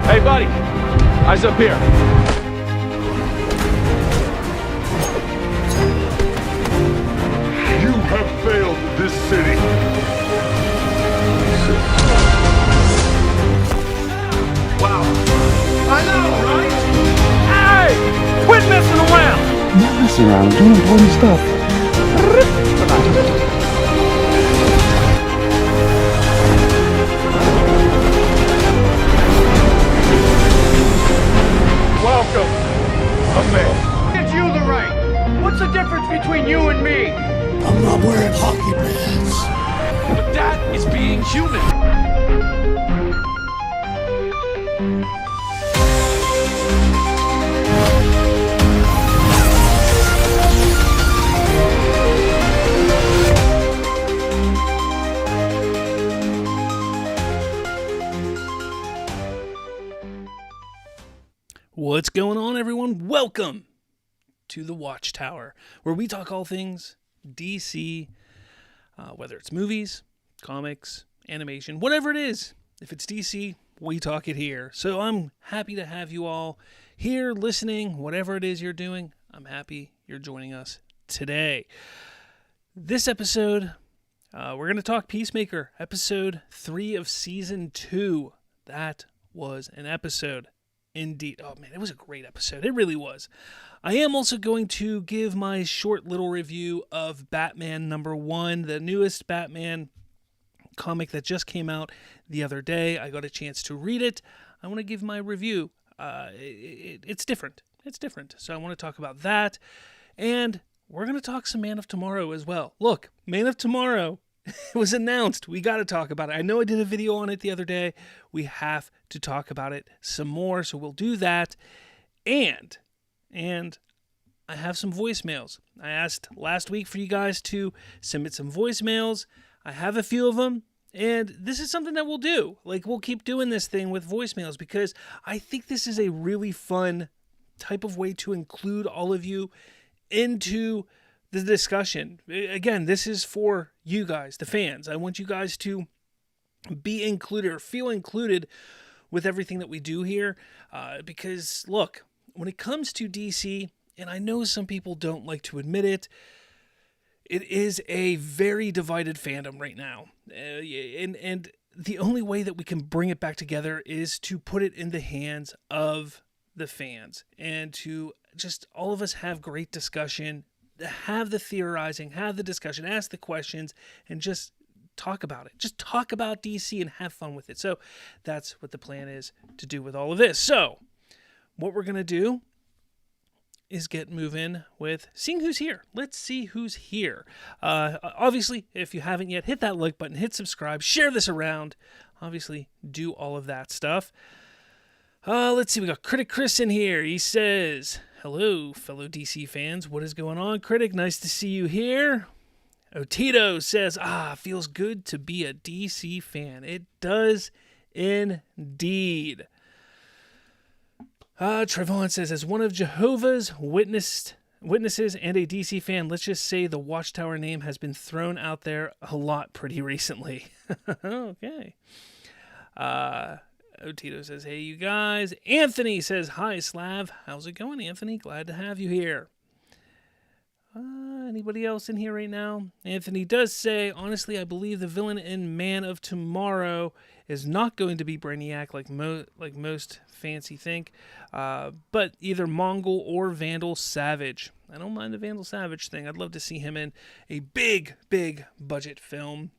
Hey, buddy. Eyes up here. You have failed this city. Wow. I know, right? Hey! Quit messing around! I'm not messing around. I'm doing important stuff. Welcome. Gives you the right. What's the difference between you and me? I'm not wearing hockey pads. But that is being human. What's going on, everyone? Welcome to the Watchtower, where we talk all things DC, whether it's movies, comics, animation, whatever it is. If it's DC, we talk it here. So I'm happy to have you all here listening, whatever it is you're doing. I'm happy you're joining us today. This episode, we're going to talk Peacemaker, episode 3 of season 2. That was an episode. Indeed. Oh, man, it was a great episode. It really was. I am also going to give my short little review of Batman #1, the newest Batman comic that just came out the other day. I got a chance to read it. I want to give my review. It's different. It's different. So I want to talk about that. And we're going to talk some Man of Tomorrow as well. Look, Man of Tomorrow. It was announced. We got to talk about it. I know I did a video on it the other day. We have to talk about it some more, so we'll do that. And I have some voicemails. I asked last week for you guys to submit some voicemails. I have a few of them, and this is something that we'll do. Like, we'll keep doing this thing with voicemails because I think this is a really fun type of way to include all of you into the discussion. Again, this is for you guys, the fans. I want you guys to be included or feel included with everything that we do here. Because, look, when it comes to DC, and I know some people don't like to admit it, it is a very divided fandom right now. And the only way that we can bring it back together is to put it in the hands of the fans and to just all of us have great discussion, have the theorizing, have the discussion, ask the questions, and just talk about it. Just talk about DC and have fun with it. So that's what the plan is to do with all of this. So what we're going to do is get moving with seeing who's here. Let's see who's here. Obviously, if you haven't yet, hit that like button, hit subscribe, share this around. Obviously, do all of that stuff. Let's see, we got Critic Chris in here. He says, hello, fellow DC fans. What is going on, Critic? Nice to see you here. Otito says, feels good to be a DC fan. It does indeed. Trevon says, as one of Jehovah's Witnesses and a DC fan, let's just say the Watchtower name has been thrown out there a lot pretty recently. Okay. Otito says, hey, you guys. Anthony says, hi, Slav. How's it going, Anthony? Glad to have you here. Anybody else in here right now? Anthony does say, honestly, I believe the villain in Man of Tomorrow is not going to be Brainiac like most fancy think, but either Mongol or Vandal Savage. I don't mind the Vandal Savage thing. I'd love to see him in a big, big budget film.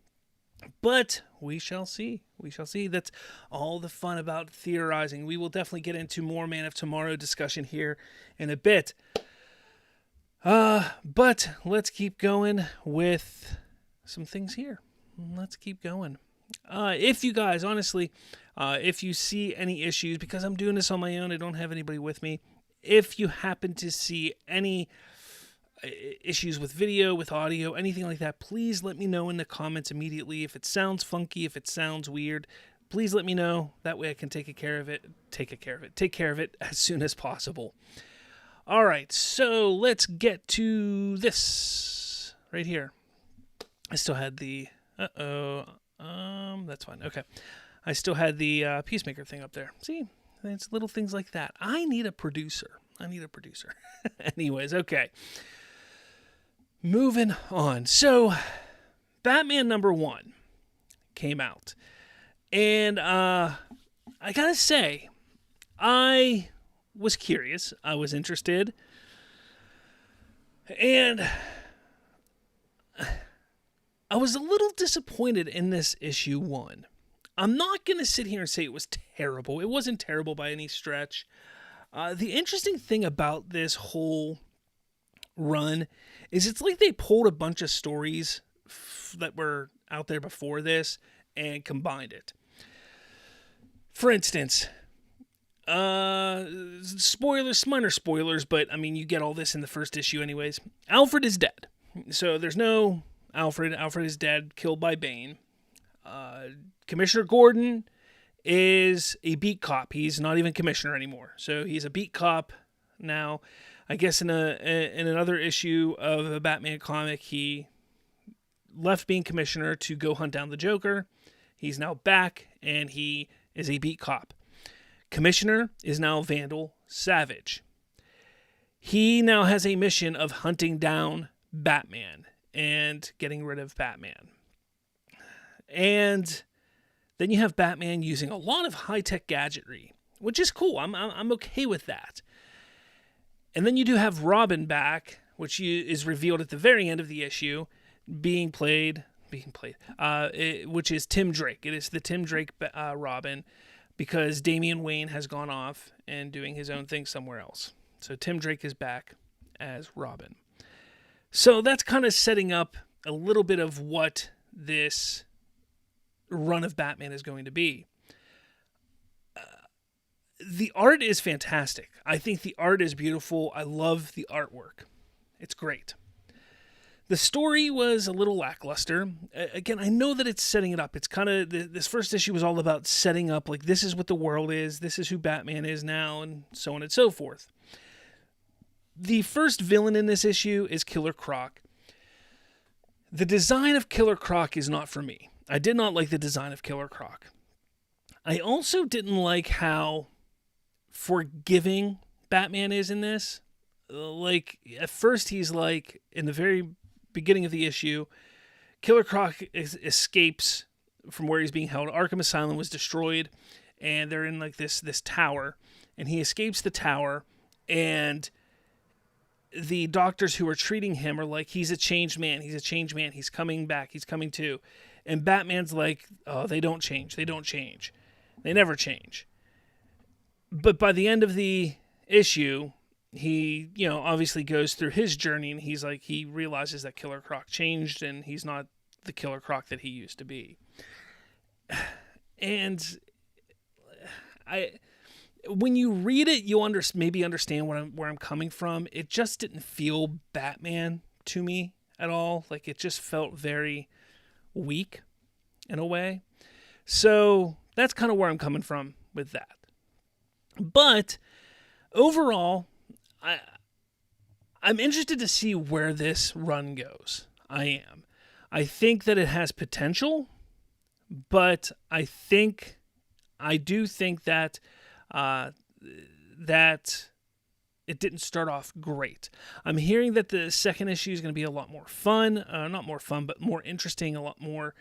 But we shall see. We shall see. That's all the fun about theorizing. We will definitely get into more Man of Tomorrow discussion here in a bit. But let's keep going with some things here. Let's keep going. If you guys, honestly, if you see any issues, because I'm doing this on my own, I don't have anybody with me. If you happen to see any issues with video, with audio, anything like that, please let me know in the comments immediately. If it sounds funky, if it sounds weird, please let me know. That way I can take care of it as soon as possible. All right, so let's get to this right here. I still had the that's fine. Okay. I still had the Peacemaker thing up there. See, It's little things like that. I need a producer. Anyways, okay. Moving on. So, Batman #1 came out. And I gotta say, I was curious. I was interested. And I was a little disappointed in this issue 1. I'm not going to sit here and say it was terrible. It wasn't terrible by any stretch. The interesting thing about this whole run is it's like they pulled a bunch of stories that were out there before this and combined it. For instance, spoilers, minor spoilers, but I mean, you get all this in the first issue anyways. Alfred is dead. So there's no Alfred. Alfred is dead, killed by Bane. Commissioner Gordon is a beat cop. He's not even commissioner anymore. So he's a beat cop now. I guess in another issue of a Batman comic, he left being commissioner to go hunt down the Joker. He's now back, and he is a beat cop. Commissioner is now Vandal Savage. He now has a mission of hunting down Batman and getting rid of Batman. And then you have Batman using a lot of high-tech gadgetry, which is cool. I'm okay with that. And then you do have Robin back, which is revealed at the very end of the issue, which is Tim Drake. It is the Tim Drake Robin, because Damian Wayne has gone off and doing his own thing somewhere else. So Tim Drake is back as Robin. So that's kind of setting up a little bit of what this run of Batman is going to be. The art is fantastic. I think the art is beautiful. I love the artwork. It's great. The story was a little lackluster. Again, I know that it's setting it up. It's kind of, this first issue was all about setting up, like, this is what the world is, this is who Batman is now, and so on and so forth. The first villain in this issue is Killer Croc. The design of Killer Croc is not for me. I did not like the design of Killer Croc. I also didn't like how forgiving Batman is in this. Like, at first he's like, in the very beginning of the issue, Killer Croc escapes from where he's being held. Arkham Asylum was destroyed, and they're in like this tower, and he escapes the tower, and the doctors who are treating him are like, he's a changed man, he's coming back, he's coming to. And Batman's like, oh, they don't change, they never change. But by the end of the issue, he, obviously goes through his journey, and he's like, he realizes that Killer Croc changed, and he's not the Killer Croc that he used to be. And when you read it, you'll maybe understand where I'm coming from. It just didn't feel Batman to me at all. Like, it just felt very weak in a way. So that's kind of where I'm coming from with that. But overall, I'm interested to see where this run goes. I am. I think that it has potential, but I do think that that it didn't start off great. I'm hearing that the second issue is going to be a lot more fun. Not more fun, but more interesting, a lot more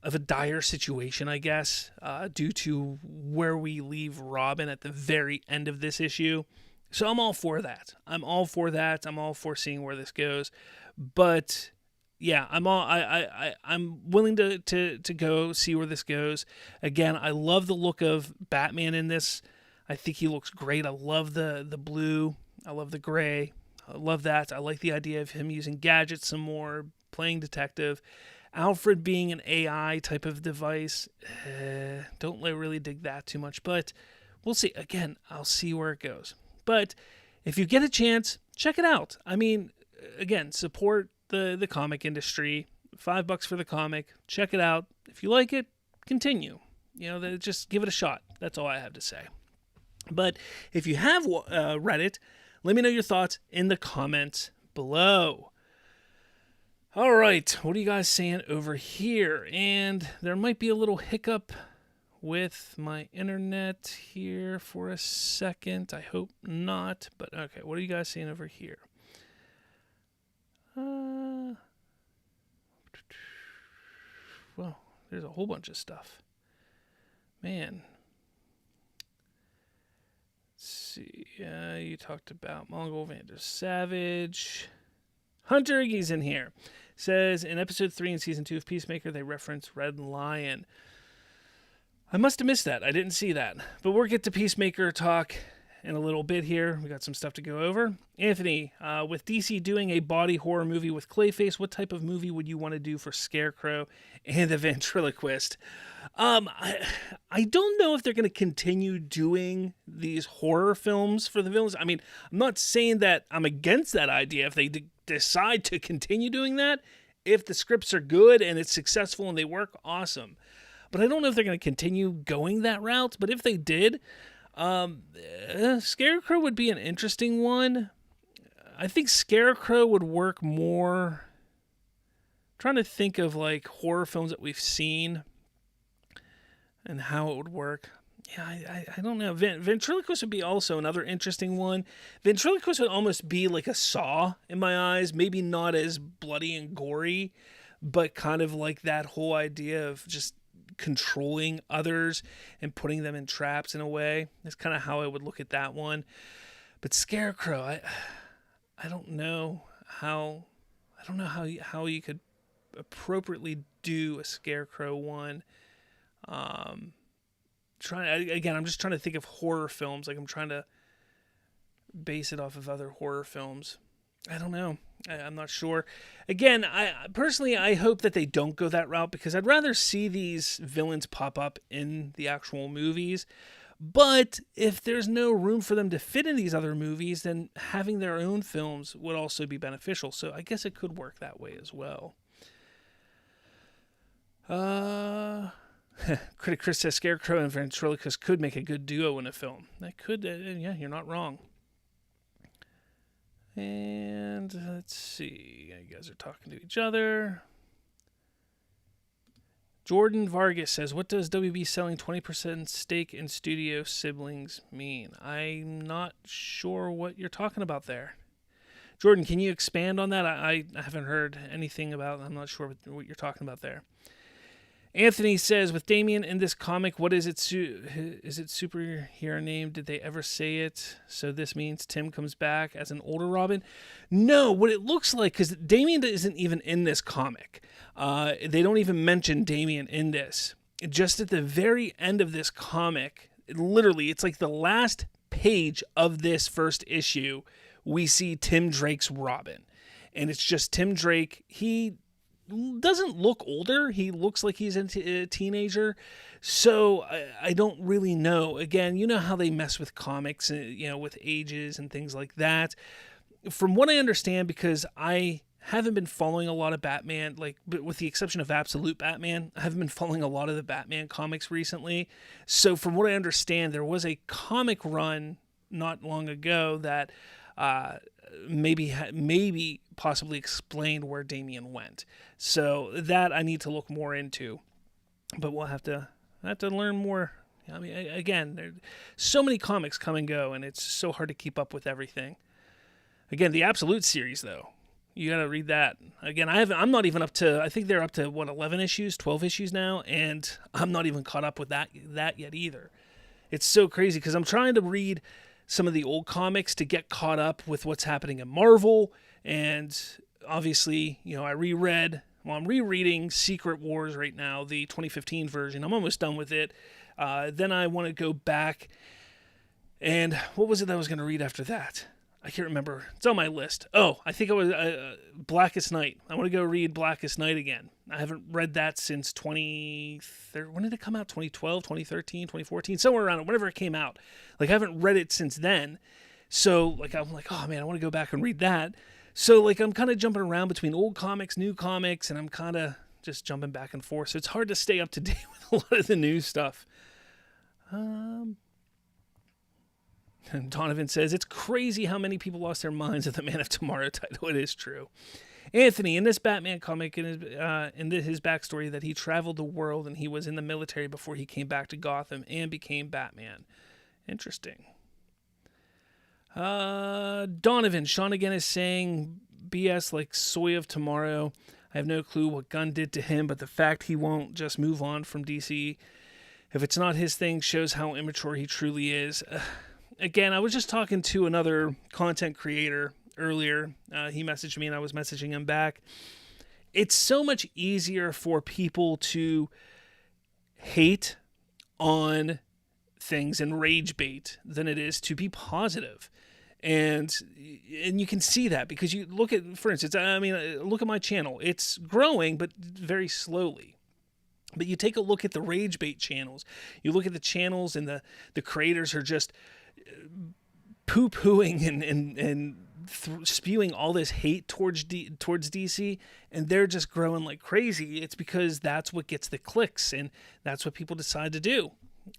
of a dire situation, I guess, due to where we leave Robin at the very end of this issue. So I'm all for that. I'm all for seeing where this goes. But yeah, I'm willing to go see where this goes. Again, I love the look of Batman in this. I think he looks great. I love the blue. I love the gray. I love that. I like the idea of him using gadgets some more, playing detective. Alfred being an AI type of device, don't really dig that too much, but we'll see. Again, I'll see where it goes. But if you get a chance, check it out. I mean, again, support the comic industry. $5 for the comic. Check it out. If you like it, continue. Just give it a shot. That's all I have to say. But if you have read it, let me know your thoughts in the comments below. All right, what are you guys saying over here? And there might be a little hiccup with my internet here for a second. I hope not, but okay. What are you guys seeing over here? Well, there's a whole bunch of stuff. Man. Let's see. You talked about Mongol Vander Savage. Hunter Iggy's in here. Says, in episode 3 in season 2 of Peacemaker, they reference Red Lion. I must have missed that. I didn't see that. But we'll get to Peacemaker talk in a little bit here. We got some stuff to go over. Anthony, with DC doing a body horror movie with Clayface, what type of movie would you want to do for Scarecrow and the Ventriloquist? I don't know if they're going to continue doing these horror films for the villains. I mean, I'm not saying that I'm against that idea if they decide to continue doing that. If the scripts are good and it's successful and they work, awesome. But I don't know if they're going to continue going that route. But if they did, Scarecrow would be an interesting one. I think Scarecrow would work more. I'm trying to think of like horror films that we've seen and how it would work. Yeah, I don't know. Ventriloquist would be also another interesting one. Ventriloquist would almost be like a Saw in my eyes. Maybe not as bloody and gory, but kind of like that whole idea of just controlling others and putting them in traps in a way. That's kind of how I would look at that one. But Scarecrow, I don't know how you could appropriately do a Scarecrow one. I'm just trying to think of horror films. Like I'm trying to base it off of other horror films. I don't know. I'm not sure. Again, I personally hope that they don't go that route because I'd rather see these villains pop up in the actual movies. But if there's no room for them to fit in these other movies, then having their own films would also be beneficial. So I guess it could work that way as well. Critic Chris says Scarecrow and Ventriloquist could make a good duo in a film. That could, yeah, you're not wrong. And let's see. You guys are talking to each other. Jordan Vargas says, what does WB selling 20% stake in studio siblings mean? I'm not sure what you're talking about there. Jordan, can you expand on that? I haven't heard anything about it. I'm not sure what you're talking about there. Anthony says, with Damian in this comic, what is it? Is it superhero name? Did they ever say it? So this means Tim comes back as an older Robin? No, what it looks like, because Damian isn't even in this comic. They don't even mention Damian in this. Just at the very end of this comic, literally, it's like the last page of this first issue, we see Tim Drake's Robin. And it's just Tim Drake. He doesn't look older. He looks like he's a teenager. So I don't really know. Again, you know how they mess with comics, with ages and things like that. From what I understand, because I haven't been following a lot of Batman, like with the exception of Absolute Batman, I haven't been following a lot of the Batman comics recently. So from what I understand, there was a comic run not long ago that maybe possibly explained where Damian went. So that I need to look more into, but we'll have to learn more. I mean, again, there's so many comics come and go, and it's so hard to keep up with everything. Again, the Absolute series, though, you got to read that. Again, I'm not even up to. I think they're up to 11 issues, 12 issues now, and I'm not even caught up with that yet either. It's so crazy because I'm trying to read some of the old comics to get caught up with what's happening in Marvel. And obviously, I'm rereading Secret Wars right now, the 2015 version. I'm almost done with it. Then I want to go back. And what was it that I was going to read after that? I can't remember. It's on my list. Oh, I think it was Blackest Night. I want to go read Blackest Night again. I haven't read that since 2013. When did it come out? 2012, 2013, 2014? Somewhere around it, whenever it came out. Like, I haven't read it since then. So, I'm like, oh, man, I want to go back and read that. So, I'm kind of jumping around between old comics, new comics, and I'm kind of just jumping back and forth. So, it's hard to stay up to date with a lot of the new stuff. And Donovan says, it's crazy how many people lost their minds at the Man of Tomorrow title. It is true. Anthony, in this Batman comic, in his backstory, that he traveled the world and he was in the military before he came back to Gotham and became Batman. Interesting. Donovan, Sean again is saying BS like soy of tomorrow. I have no clue what Gunn did to him, but the fact he won't just move on from DC, if it's not his thing, shows how immature he truly is. Again, I was just talking to another content creator earlier. He messaged me and I was messaging him back. It's so much easier for people to hate on things and rage bait than it is to be positive. And you can see that because you look at, for instance, look at my channel. It's growing, but very slowly. But you take a look at the rage bait channels. You look at the channels and the creators are just poo-pooing and spewing all this hate towards DC, and they're just growing like crazy. It's because that's what gets the clicks, and that's what people decide to do.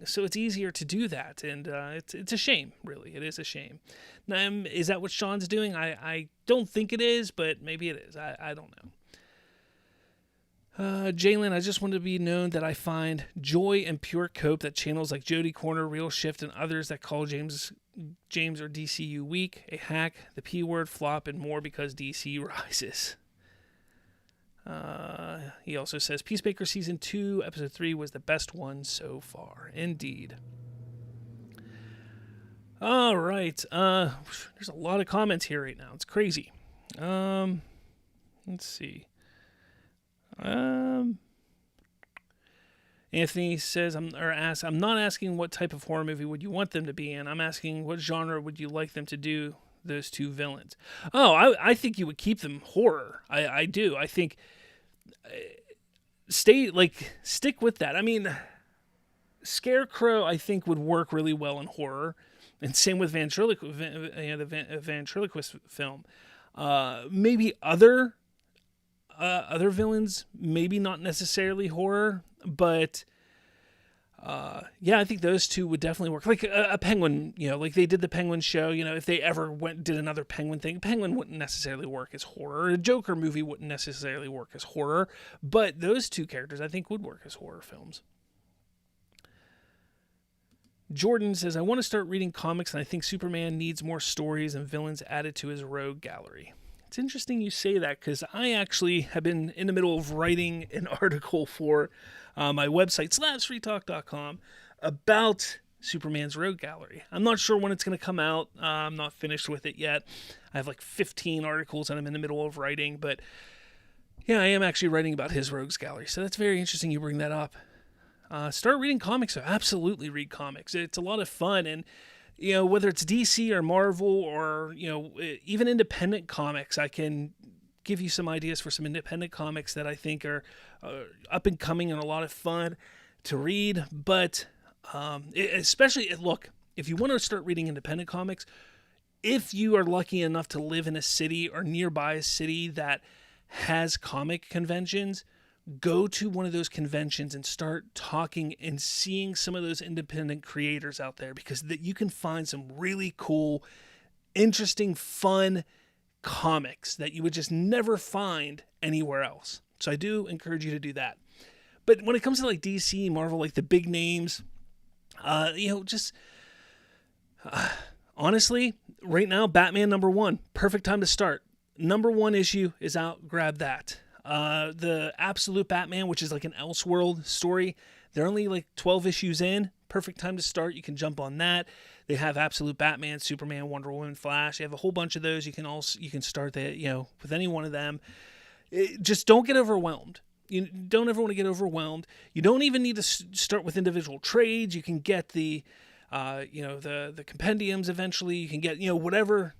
So it's easier to do that, and it's a shame, really. It is a shame. Now, is that what Sean's doing? I don't think it is, but maybe it is. I don't know. Jalen, I just want to be known that I find joy and pure cope that channels like Jody Corner, Real Shift, and others that call James or DCU weak, a hack, the P word, flop, and more because DC rises. He also says Peacemaker Season 2, Episode 3 was the best one so far. Indeed. All right. There's a lot of comments here right now. It's crazy. Let's see. Anthony says, I'm not asking what type of horror movie would you want them to be in. I'm asking what genre would you like them to do those two villains. Oh, I think you would keep them horror. I do. I think stick with that. I mean, Scarecrow I think would work really well in horror, and same with the ventriloquist film. Maybe other villains, maybe not necessarily horror, but yeah, I think those two would definitely work. Like a Penguin, like they did the Penguin show. If they ever did another Penguin thing, Penguin wouldn't necessarily work as horror. A Joker movie wouldn't necessarily work as horror, but those two characters I think would work as horror films. Jordan says, I want to start reading comics, and I think Superman needs more stories and villains added to his rogue gallery. It's interesting you say that because I actually have been in the middle of writing an article for my website, slavsfreetalk.com, about Superman's rogue gallery. I'm not sure when it's going to come out. I'm not finished with it yet. I have like 15 articles that I'm in the middle of writing, but yeah, I am actually writing about his rogues gallery. So that's very interesting you bring that up. Start reading comics. So absolutely read comics. It's a lot of fun, and whether it's DC or Marvel or, even independent comics, I can give you some ideas for some independent comics that I think are up and coming and a lot of fun to read. But especially, look, if you want to start reading independent comics, if you are lucky enough to live in a city or nearby a city that has comic conventions, go to one of those conventions and start talking and seeing some of those independent creators out there, because you can find some really cool, interesting, fun comics that you would just never find anywhere else. So I do encourage you to do that. But when it comes to like DC, Marvel, like the big names, honestly, right now, Batman #1, perfect time to start. #1 issue is out, grab that. The Absolute Batman, which is like an Elseworld story, they're only like 12 issues in. Perfect time to start. You can jump on that. They have Absolute Batman, Superman, Wonder Woman, Flash. You have a whole bunch of those. You can start that, with any one of them. Just don't get overwhelmed. You don't ever want to get overwhelmed. You don't even need to start with individual trades. You can get the compendiums eventually. You can get, whatever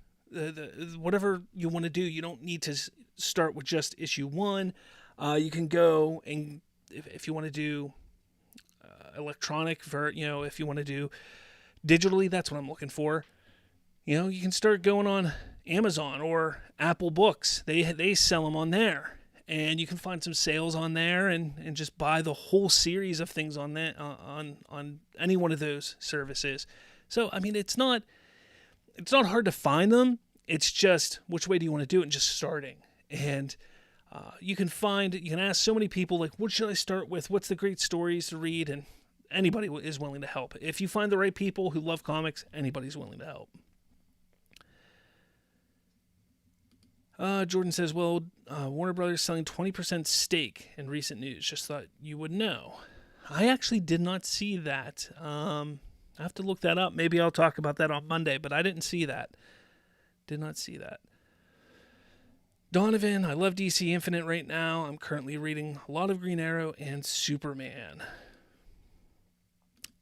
whatever you want to do. You don't need to start with just issue 1. You can go and if you want to do electronic, if you want to do digitally, that's what I'm looking for. You can start going on Amazon or Apple Books. They sell them on there, and you can find some sales on there and just buy the whole series of things on that on any one of those services. So I mean, it's not hard to find them. It's just which way do you want to do it, and just starting. And you can ask so many people, like, what should I start with? What's the great stories to read? And anybody is willing to help. If you find the right people who love comics, anybody's willing to help. Jordan says, well, Warner Brothers selling 20% stake in recent news. Just thought you would know. I actually did not see that. I have to look that up. Maybe I'll talk about that on Monday, but I didn't see that. Did not see that. Donovan, I love DC Infinite right now. I'm currently reading a lot of Green Arrow and Superman.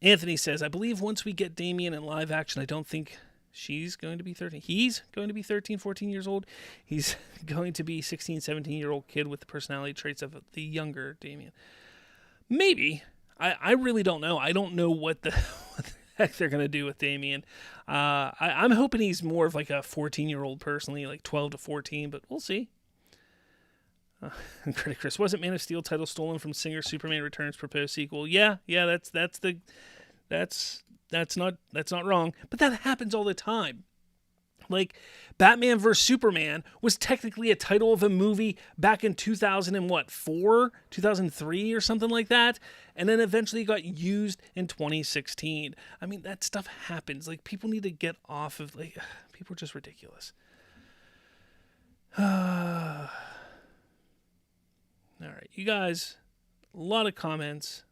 Anthony says, I believe once we get Damian in live action, I don't think she's going to be 13. He's going to be 13, 14 years old. He's going to be 16, 17-year-old kid with the personality traits of the younger Damian. Maybe. I really don't know. I don't know what the heck they're going to do with Damian. I'm hoping he's more of like a 14-year-old personally, like 12 to 14, but we'll see. Critic Chris, wasn't Man of Steel title stolen from Singer Superman Returns proposed sequel? Yeah, that's not wrong, but that happens all the time. Like, Batman vs. Superman was technically a title of a movie back in 2004, 2003 or something like that, and then eventually got used in 2016. I mean, that stuff happens. Like, people need to get off of, like, people are just ridiculous. All right, you guys, a lot of comments.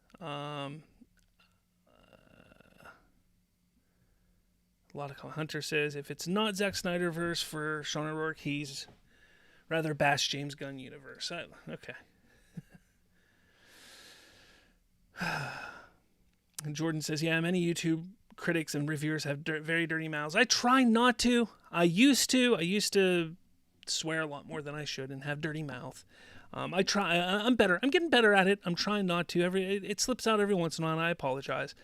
A lot of Hunter says, if it's not Zack Snyderverse for Sean O'Rourke, he's rather bash James Gunn universe. Okay. And Jordan says, yeah, many YouTube critics and reviewers have very dirty mouths. I try not to. I used to swear a lot more than I should and have dirty mouth. I try. I'm better. I'm getting better at it. I'm trying not to. It slips out every once in a while, and I apologize.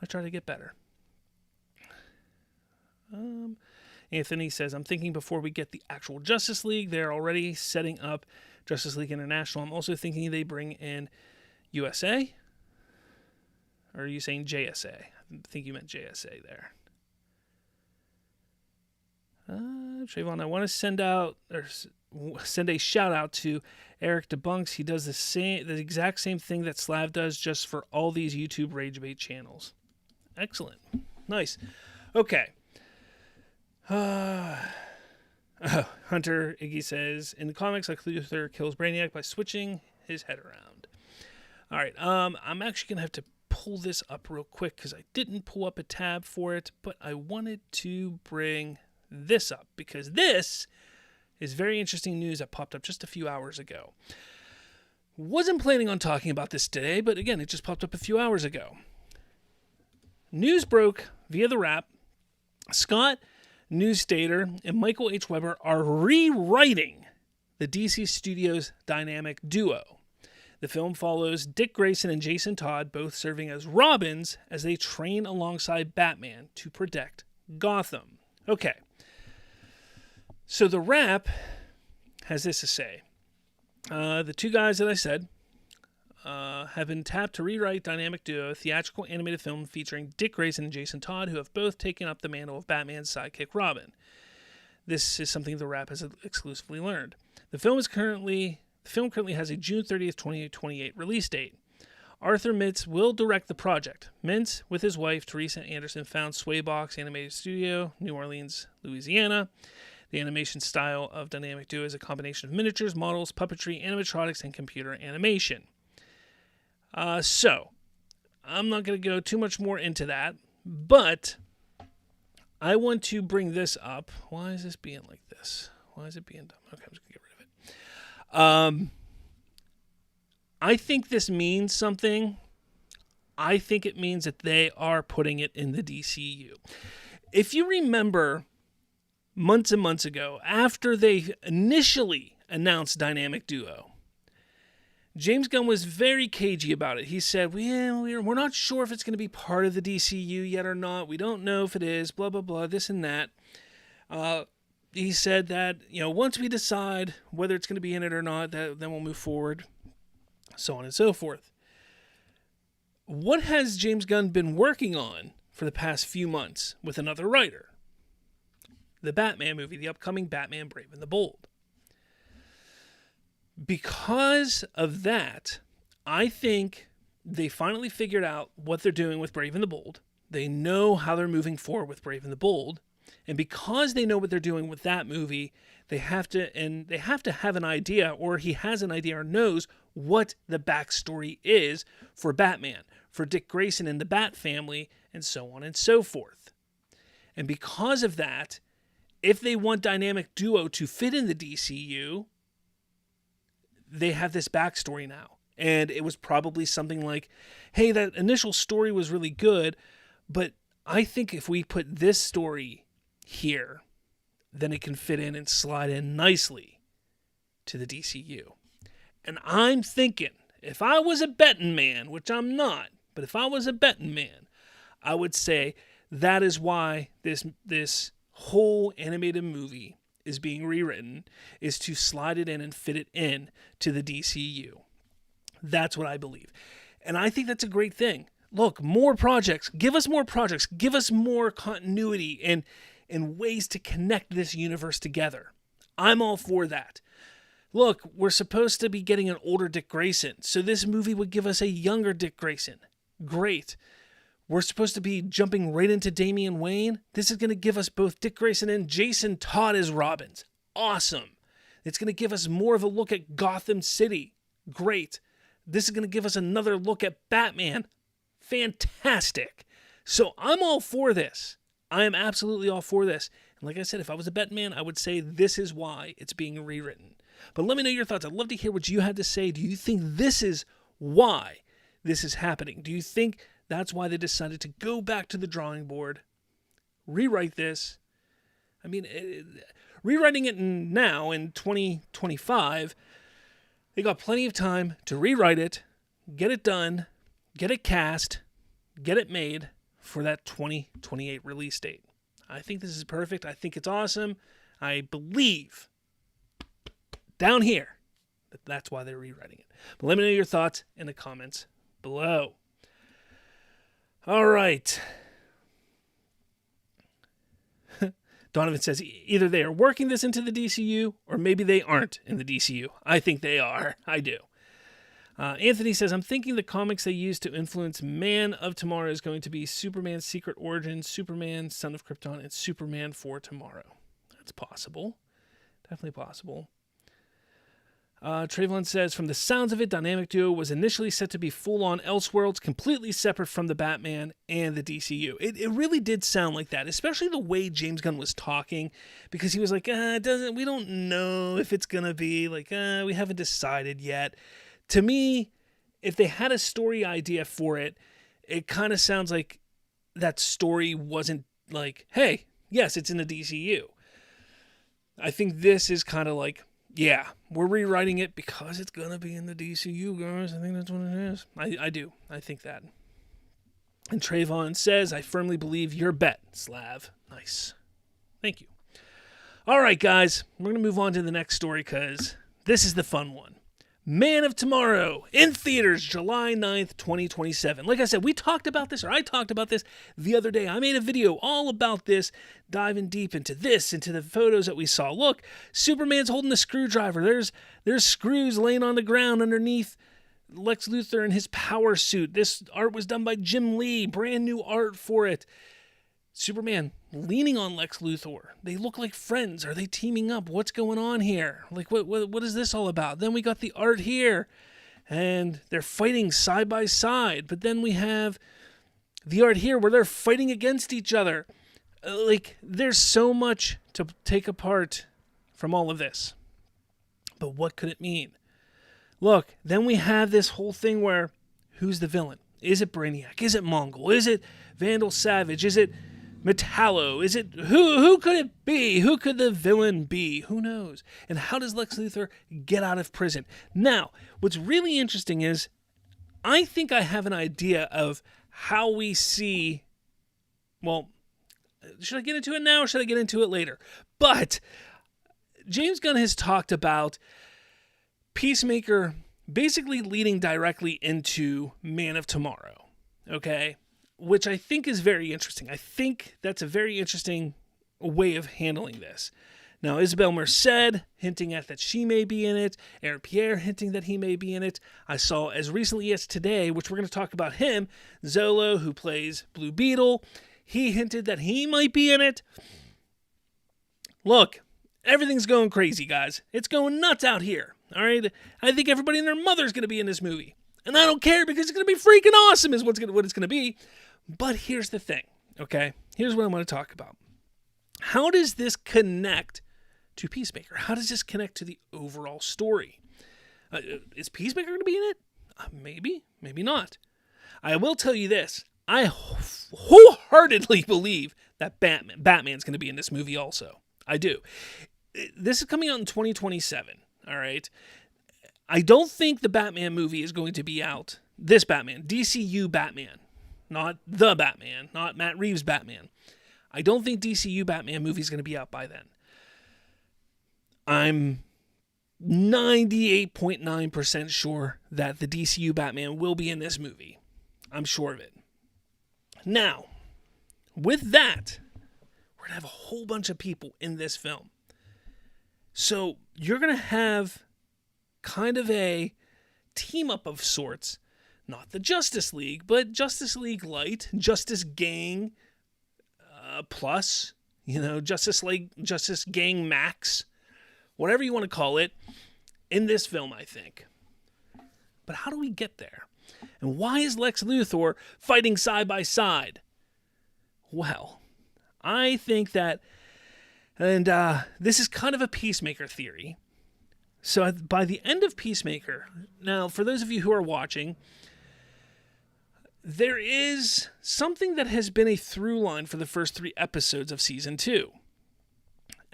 I try to get better. Anthony says, I'm thinking before we get the actual Justice League, they're already setting up Justice League International. I'm also thinking they bring in USA. Or are you saying JSA? I think you meant JSA there. Trayvon, I want to send a shout out to Eric Debunks. He does the exact same thing that Slav does, just for all these YouTube rage bait channels. Excellent. Nice. Okay. Hunter Iggy says, in the comics, Lex Luthor kills Brainiac by switching his head around. All right, I'm actually going to have to pull this up real quick because I didn't pull up a tab for it, but I wanted to bring this up because this is very interesting news that popped up just a few hours ago. Wasn't planning on talking about this today, but again, it just popped up a few hours ago. News broke via The Wrap. Scott Newstater and Michael H. Weber are rewriting the DC Studios dynamic duo. The film follows Dick Grayson and Jason Todd, both serving as Robins, as they train alongside Batman to protect Gotham. Okay. So The Wrap has this to say. The two guys that I said have been tapped to rewrite dynamic duo, a theatrical animated film featuring Dick Grayson and Jason Todd, who have both taken up the mantle of Batman's sidekick Robin. This is something The Wrap has exclusively learned. The film currently has a June 30th, 2028 release date. Arthur Mintz will direct the project. Mintz, with his wife, Teresa Anderson, found Swaybox Animated Studio, New Orleans, Louisiana. The animation style of dynamic duo is a combination of miniatures, models, puppetry, animatronics, and computer animation. So, I'm not going to go too much more into that, but I want to bring this up. Why is this being like this? Why is it being dumb? Okay, I'm just going to get rid of it. I think this means something. I think it means that they are putting it in the DCU. If you remember months and months ago, after they initially announced Dynamic Duo, James Gunn was very cagey about it. He said, we're not sure if it's going to be part of the DCU yet or not. We don't know if it is, blah, blah, blah, this and that. He said that, once we decide whether it's going to be in it or not, then we'll move forward, so on and so forth. What has James Gunn been working on for the past few months with another writer? The Batman movie, the upcoming Batman Brave and the Bold. because of that, I think they finally figured out what they're doing with Brave and the Bold. They know how they're moving forward with Brave and the Bold. And because they know what they're doing with that movie, they have to have an idea, or he has an idea or knows what the backstory is for Batman, for Dick Grayson and the Bat family, and so on and so forth. And because of that, if they want Dynamic Duo to fit in the DCU, they have this backstory now. And it was probably something like, hey, that initial story was really good, but I think if we put this story here, then it can fit in and slide in nicely to the DCU. And I'm thinking, if I was a betting man, which I'm not, but if I was a betting man, I would say that is why this whole animated movie is being rewritten, is to slide it in and fit it in to the DCU. That's what I believe. And I think that's a great thing. Look, more projects. Give us more projects. Give us more continuity and ways to connect this universe together. I'm all for that. Look, we're supposed to be getting an older Dick Grayson, so this movie would give us a younger Dick Grayson. Great. We're supposed to be jumping right into Damian Wayne. This is going to give us both Dick Grayson and Jason Todd as Robins. Awesome. It's going to give us more of a look at Gotham City. Great. This is going to give us another look at Batman. Fantastic. So I'm all for this. I am absolutely all for this. And like I said, if I was a betting man, I would say this is why it's being rewritten. But let me know your thoughts. I'd love to hear what you had to say. Do you think this is why this is happening? Do you think that's why they decided to go back to the drawing board, rewrite this? I mean, rewriting it now in 2025, they got plenty of time to rewrite it, get it done, get it cast, get it made for that 2028 release date. I think this is perfect. I think it's awesome. I believe down here that that's why they're rewriting it. But let me know your thoughts in the comments below. All right. Donovan says either they are working this into the DCU or maybe they aren't in the DCU. I think they are. I do. Anthony says, I'm thinking the comics they used to influence Man of Tomorrow is going to be Superman's Secret Origin, Superman, Son of Krypton, and Superman for Tomorrow. That's possible. Definitely possible. Trayvon says, from the sounds of it, Dynamic Duo was initially set to be full-on Elseworlds, completely separate from the Batman and the DCU. It really did sound like that, especially the way James Gunn was talking, because he was like, we don't know if it's going to be, like, we haven't decided yet. To me, if they had a story idea for it, it kind of sounds like that story wasn't like, hey, yes, it's in the DCU. I think this is kind of like, yeah, we're rewriting it because it's going to be in the DCU, guys. I think that's what it is. I do. I think that. And Trayvon says, I firmly believe your bet, Slav. Nice. Thank you. All right, guys. We're going to move on to the next story because this is the fun one. Man of Tomorrow in theaters July 9th, 2027. Like I said, I talked about this the other day. I made a video all about this, diving deep into the photos that we saw. Look, Superman's holding a screwdriver. There's screws laying on the ground underneath Lex Luthor in his power suit. This art was done by Jim Lee, brand new art for it. Superman leaning on Lex Luthor. They look like friends. Are they teaming up? What's going on here? Like, what is this all about? Then we got the art here, and they're fighting side by side. But then we have the art here where they're fighting against each other. Like, there's so much to take apart from all of this. But what could it mean? Look, then we have this whole thing where, who's the villain? Is it Brainiac? Is it Mongol? Is it Vandal Savage? Is it Metallo? Is it who could it be? Who could the villain be? Who knows? And how does Lex Luthor get out of prison? Now, what's really interesting is I think I have an idea of how we see, well, should I get into it now or should I get into it later? But James Gunn has talked about Peacemaker basically leading directly into Man of Tomorrow, okay? Which I think is very interesting. I think that's a very interesting way of handling this. Now, Isabel Merced hinting at that she may be in it. Aaron Pierre hinting that he may be in it. I saw as recently as today, which we're going to talk about him, Zolo, who plays Blue Beetle. He hinted that he might be in it. Look, everything's going crazy, guys. It's going nuts out here. All right? I think everybody and their mother's going to be in this movie. And I don't care because it's going to be freaking awesome is what it's going to be. But here's the thing, okay? Here's what I want to talk about. How does this connect to Peacemaker? How does this connect to the overall story? Is Peacemaker going to be in it? Maybe, maybe not. I will tell you this. I wholeheartedly believe that Batman's going to be in this movie also. I do. This is coming out in 2027, all right? I don't think the Batman movie is going to be out. This Batman, DCU Batman, not the Batman, not Matt Reeves' Batman. I don't think DCU Batman movie is going to be out by then. I'm 98.9% sure that the DCU Batman will be in this movie. I'm sure of it. Now, with that, we're going to have a whole bunch of people in this film. So you're going to have kind of a team-up of sorts. Not the Justice League, but Justice League Light, Justice Gang Plus, Justice Gang Max, whatever you want to call it, in this film, I think. But how do we get there? And why is Lex Luthor fighting side by side? Well, I think that, and this is kind of a Peacemaker theory. So by the end of Peacemaker, now for those of you who are watching, there is something that has been a through line for the first 3 episodes of Season 2.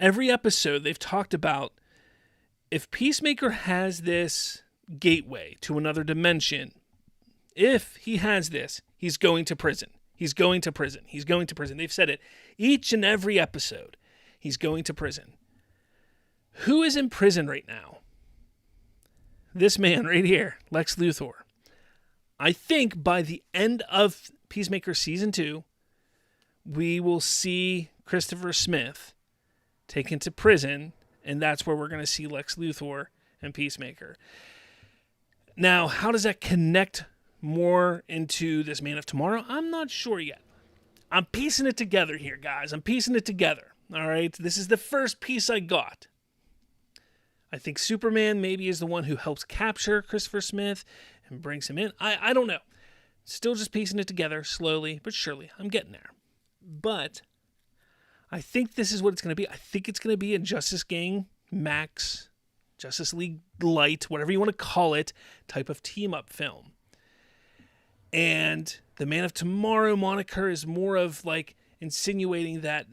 Every episode, they've talked about if Peacemaker has this gateway to another dimension, if he has this, he's going to prison. He's going to prison. He's going to prison. They've said it each and every episode. He's going to prison. Who is in prison right now? This man right here, Lex Luthor. I think by the end of Peacemaker Season 2, we will see Christopher Smith taken to prison, and that's where we're going to see Lex Luthor and Peacemaker. Now, how does that connect more into this Man of Tomorrow? I'm not sure yet. I'm piecing it together here, guys. I'm piecing it together. All right? This is the first piece I got. I think Superman maybe is the one who helps capture Christopher Smith and brings him in. I don't know. Still just piecing it together slowly but surely. I'm getting there. But I think this is what it's going to be. I think it's going to be a Justice Gang Max, Justice League Light, whatever you want to call it, type of team-up film. And the Man of Tomorrow moniker is more of like insinuating that,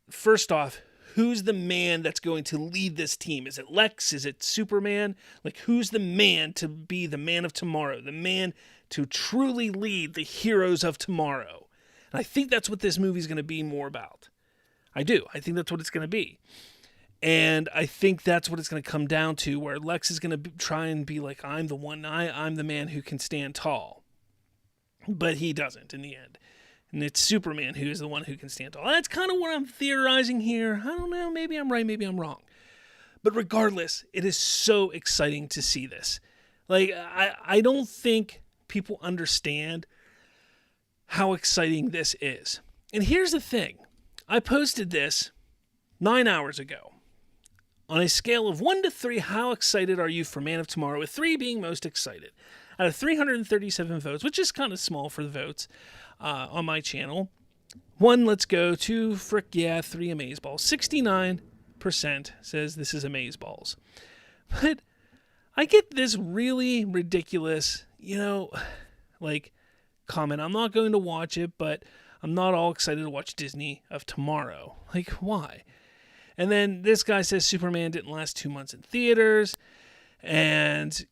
first off, who's the man that's going to lead this team? Is it Lex? Is it Superman? Like, who's the man to be the Man of Tomorrow? The man to truly lead the heroes of tomorrow? And I think that's what this movie's going to be more about. I do. I think that's what it's going to be. And I think that's what it's going to come down to, where Lex is going to try and be like, I'm the one, I'm the man who can stand tall. But he doesn't in the end. And it's Superman who is the one who can stand tall. That's kind of what I'm theorizing here. I don't know. Maybe I'm right. Maybe I'm wrong. But regardless, it is so exciting to see this. Like, I don't think people understand how exciting this is. And here's the thing. I posted this 9 hours ago. On a scale of 1 to 3, how excited are you for Man of Tomorrow? With 3 being most excited. Out of 337 votes, which is kind of small for the votes on my channel. 1, let's go. 2, frick yeah. 3, amazeballs. 69% says this is amazeballs. But I get this really ridiculous, comment. I'm not going to watch it, but I'm not all excited to watch Disney of Tomorrow. Like, why? And then this guy says Superman didn't last 2 months in theaters. And,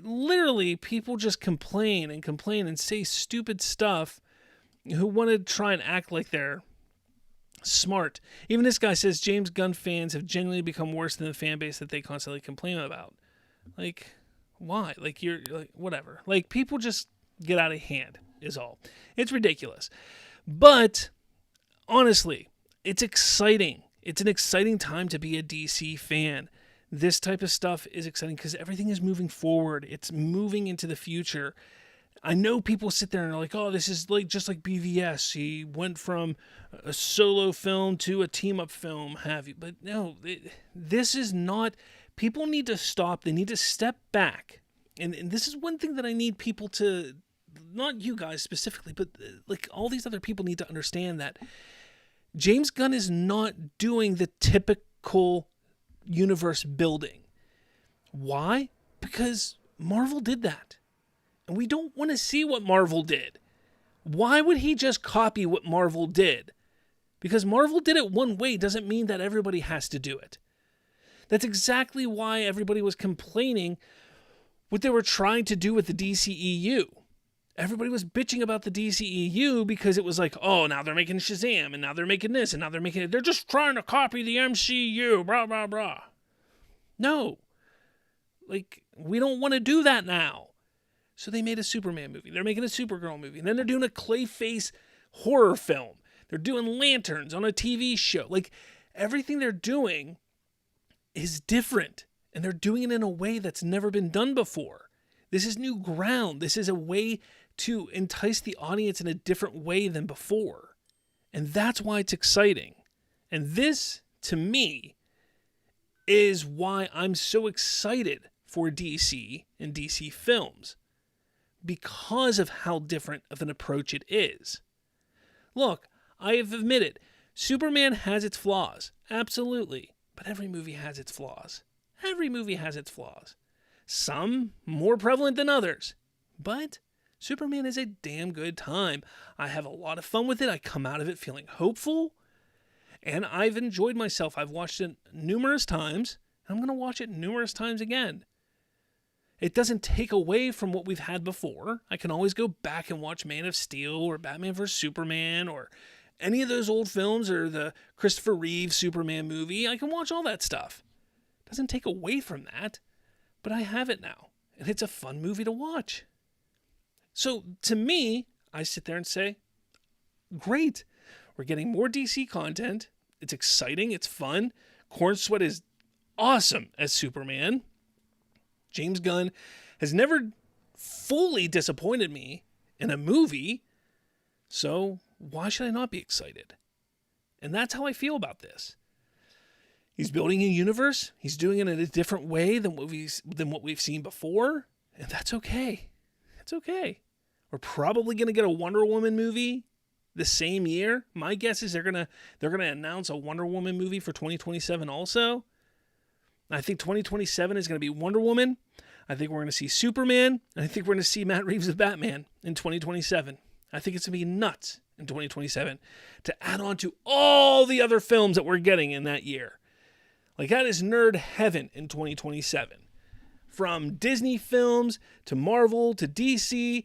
literally people just complain and say stupid stuff who want to try and act like they're smart. Even this guy says James Gunn fans have genuinely become worse than the fan base that they constantly complain about. Like, why? Like, you're like, whatever. Like, people just get out of hand is all. It's ridiculous. But honestly, it's exciting. It's an exciting time to be a DC fan. This type of stuff is exciting because everything is moving forward. It's moving into the future. I know people sit there and are like, oh, this is like just like BVS. He went from a solo film to a team-up film, have you? But no, this is not... People need to stop. They need to step back. And this is one thing that I need people to... Not you guys specifically, but like all these other people need to understand that James Gunn is not doing the typical universe building. Why? Because Marvel did that. And we don't want to see what Marvel did. Why would he just copy what Marvel did? Because Marvel did it one way doesn't mean that everybody has to do it. That's exactly why everybody was complaining what they were trying to do with the DCEU. Everybody was bitching about the DCEU because it was like, oh, now they're making Shazam, and now they're making this, and now they're making it. They're just trying to copy the MCU, blah, blah, blah. No. Like, we don't want to do that now. So they made a Superman movie. They're making a Supergirl movie. And then they're doing a Clayface horror film. They're doing Lanterns on a TV show. Like, everything they're doing is different. And they're doing it in a way that's never been done before. This is new ground. This is a way to entice the audience in a different way than before. And that's why it's exciting. And this, to me, is why I'm so excited for DC and DC films. Because of how different of an approach it is. Look, I have admitted, Superman has its flaws. Absolutely. But every movie has its flaws. Every movie has its flaws. Some more prevalent than others. But Superman is a damn good time. I have a lot of fun with it. I come out of it feeling hopeful. And I've enjoyed myself. I've watched it numerous times. And I'm going to watch it numerous times again. It doesn't take away from what we've had before. I can always go back and watch Man of Steel or Batman vs. Superman or any of those old films or the Christopher Reeve Superman movie. I can watch all that stuff. It doesn't take away from that. But I have it now. And it's a fun movie to watch. So to me, I sit there and say, great. We're getting more DC content. It's exciting. It's fun. Corn Sweat is awesome as Superman. James Gunn has never fully disappointed me in a movie, so why should I not be excited? And that's how I feel about this. He's building a universe. He's doing it in a different way than what we've seen before, and that's okay. It's okay. We're probably going to get a Wonder Woman movie the same year. My guess is they're gonna announce a Wonder Woman movie for 2027 also. I think 2027 is going to be Wonder Woman. I think we're going to see Superman. And I think we're going to see Matt Reeves' Batman in 2027. I think it's going to be nuts in 2027 to add on to all the other films that we're getting in that year. Like, that is nerd heaven in 2027. From Disney films to Marvel to DC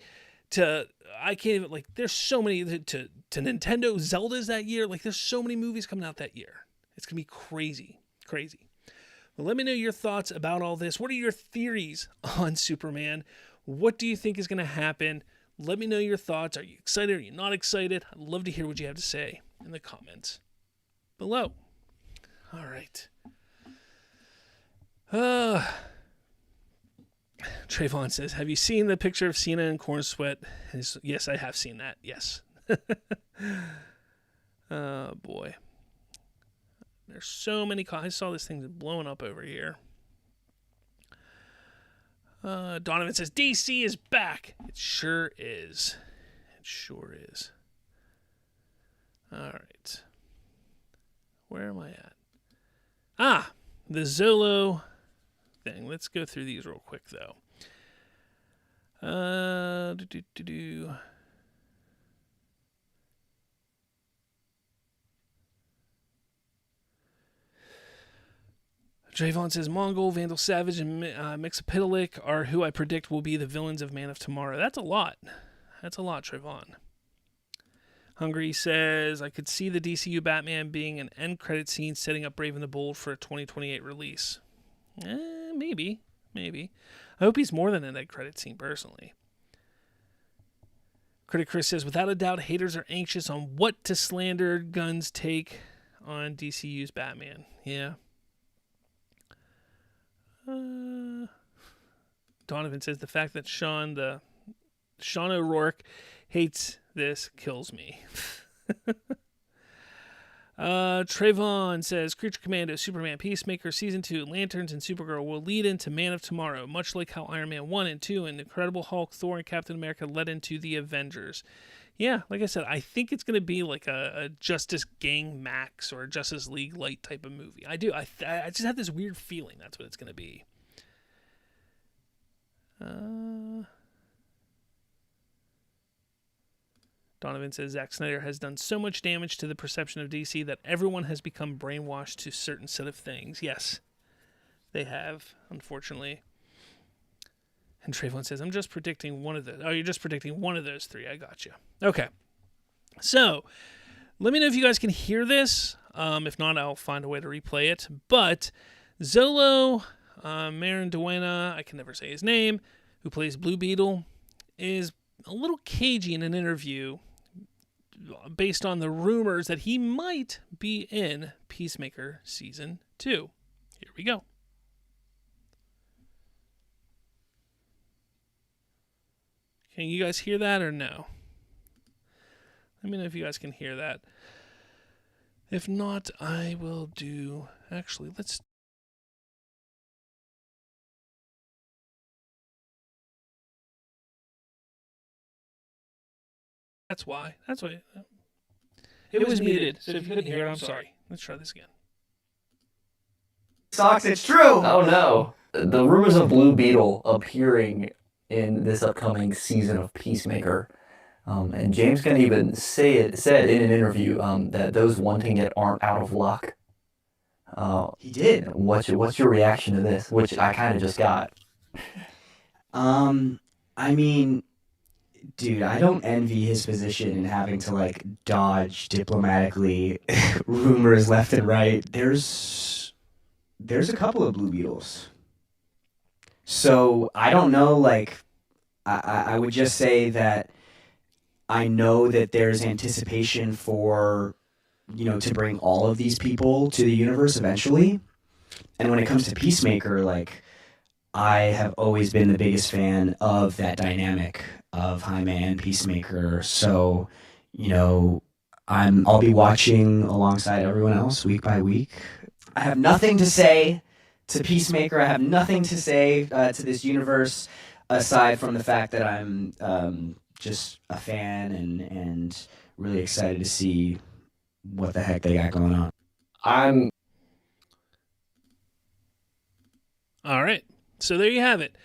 to, I can't even, like, there's so many, to Nintendo Zeldas that year. Like, there's so many movies coming out that year. It's going to be crazy, crazy. Well, let me know your thoughts about all this. What are your theories on Superman? What do you think is going to happen? Let me know your thoughts. Are you excited? Are you not excited? I'd love to hear what you have to say in the comments below. All right. Trayvon says, have you seen the picture of Cena and Corn Sweat? Yes, I have seen that. Yes. Oh, boy. There's so many... I saw this thing blowing up over here. Donovan says, DC is back. It sure is. It sure is. All right. Where am I at? Ah, the Zolo thing. Let's go through these real quick, though. Trayvon says, Mongol, Vandal Savage, and Mixapitalik are who I predict will be the villains of Man of Tomorrow. That's a lot. That's a lot, Trayvon. Hungry says, I could see the DCU Batman being an end credit scene setting up Brave and the Bold for a 2028 release. Maybe. I hope he's more than an end credit scene, personally. Critic Chris says, without a doubt, haters are anxious on what to slander Gunn's take on DCU's Batman. Yeah. Donovan says the fact that Sean O'Rourke hates this kills me. Trayvon says Creature Commando, Superman, Peacemaker, Season 2, Lanterns, and Supergirl will lead into Man of Tomorrow, much like how Iron Man 1 and 2 and Incredible Hulk, Thor, and Captain America led into the Avengers. Yeah, like I said, I think it's going to be like a Justice Gang Max or a Justice League Light type of movie. I do. I just have this weird feeling that's what it's going to be. Donovan says Zack Snyder has done so much damage to the perception of DC that everyone has become brainwashed to a certain set of things. Yes, they have, unfortunately. And Trayvon says, I'm just predicting one of those. Oh, you're just predicting one of those three. I got you. Okay. So, let me know if you guys can hear this. If not, I'll find a way to replay it. But Zolo Maranduena, I can never say his name, who plays Blue Beetle, is a little cagey in an interview based on the rumors that he might be in Peacemaker Season 2. Here we go. Can you guys hear that or no? Let me know if you guys can hear that. If not, I will do... Actually, let's... That's why. It was muted, so if you couldn't hear it, I'm sorry. Let's try this again. Socks, it's true! Oh no. The rumors of Blue Beetle appearing in this upcoming season of Peacemaker. And James Gunn even said in an interview that those wanting it aren't out of luck. He did. What's your reaction to this? Which I kind of just got. I mean, dude, I don't envy his position in having to, like, dodge diplomatically rumors left and right. There's a couple of Blue Beetles. So, I don't know, like, I would just say that I know that there's anticipation for, you know, to bring all of these people to the universe eventually. And when it comes to Peacemaker, like, I have always been the biggest fan of that dynamic of Jaime and Peacemaker. So, you know, I'll be watching alongside everyone else week by week. I have nothing to say to Peacemaker. I have nothing to say to this universe aside from the fact that I'm just a fan and really excited to see what the heck they got going on. All right. So there you have it.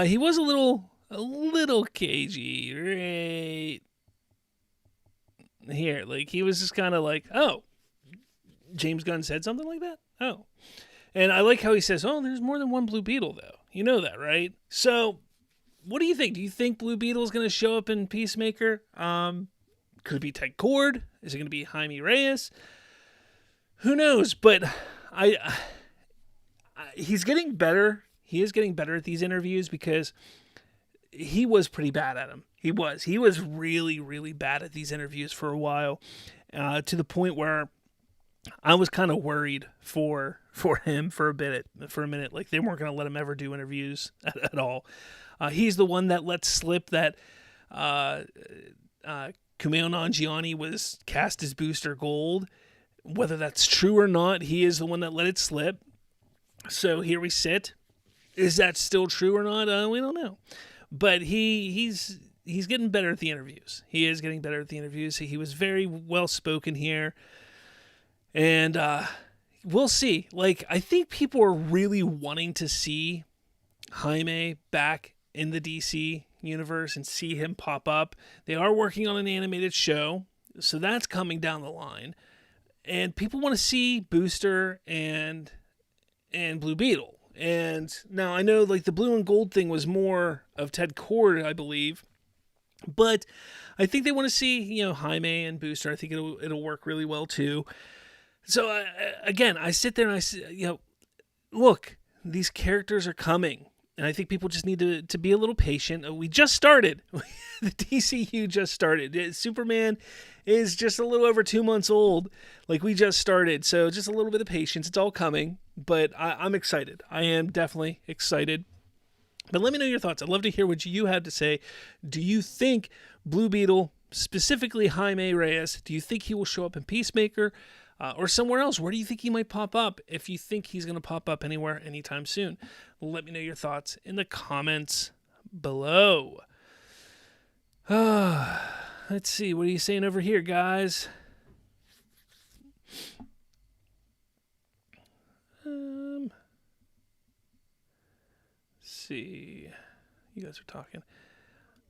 He was a little cagey, right? Here, like, he was just kind of like, oh, James Gunn said something like that? Oh. And I like how he says, oh, there's more than one Blue Beetle, though. You know that, right? So, what do you think? Do you think Blue Beetle is going to show up in Peacemaker? Could it be Ted Kord? Is it going to be Jaime Reyes? Who knows? But he's getting better. He is getting better at these interviews because he was pretty bad at them. He was really, really bad at these interviews for a while, to the point where I was kind of worried for him for a minute. Like, they weren't going to let him ever do interviews at all. He's the one that let slip that Kumail Nanjiani was cast as Booster Gold. Whether that's true or not, he is the one that let it slip. So here we sit. Is that still true or not? We don't know. But he's getting better at the interviews. He is getting better at the interviews. He was very well spoken here. And we'll see. Like, I think people are really wanting to see Jaime back in the DC universe and see him pop up. They are working on an animated show, so that's coming down the line. And people want to see Booster and Blue Beetle. And now I know, like, the blue and gold thing was more of Ted Kord, I believe. But I think they want to see, you know, Jaime and Booster. I think it'll work really well too. So again, I sit there and I say, you know, look, these characters are coming, And I think people just need to be a little patient. We just started. The DCU just started. Superman is just a little over 2 months old. Like, we just started. So just a little bit of patience. It's all coming. But I'm excited. I am definitely excited. But let me know your thoughts. I'd love to hear what you had to say. Do you think Blue Beetle, specifically Jaime Reyes, do you think he will show up in Peacemaker or somewhere else? Where do you think he might pop up, if you think he's going to pop up anywhere anytime soon? Let me know your thoughts in the comments below. Let's see. What are you saying over here, guys? See, you guys are talking.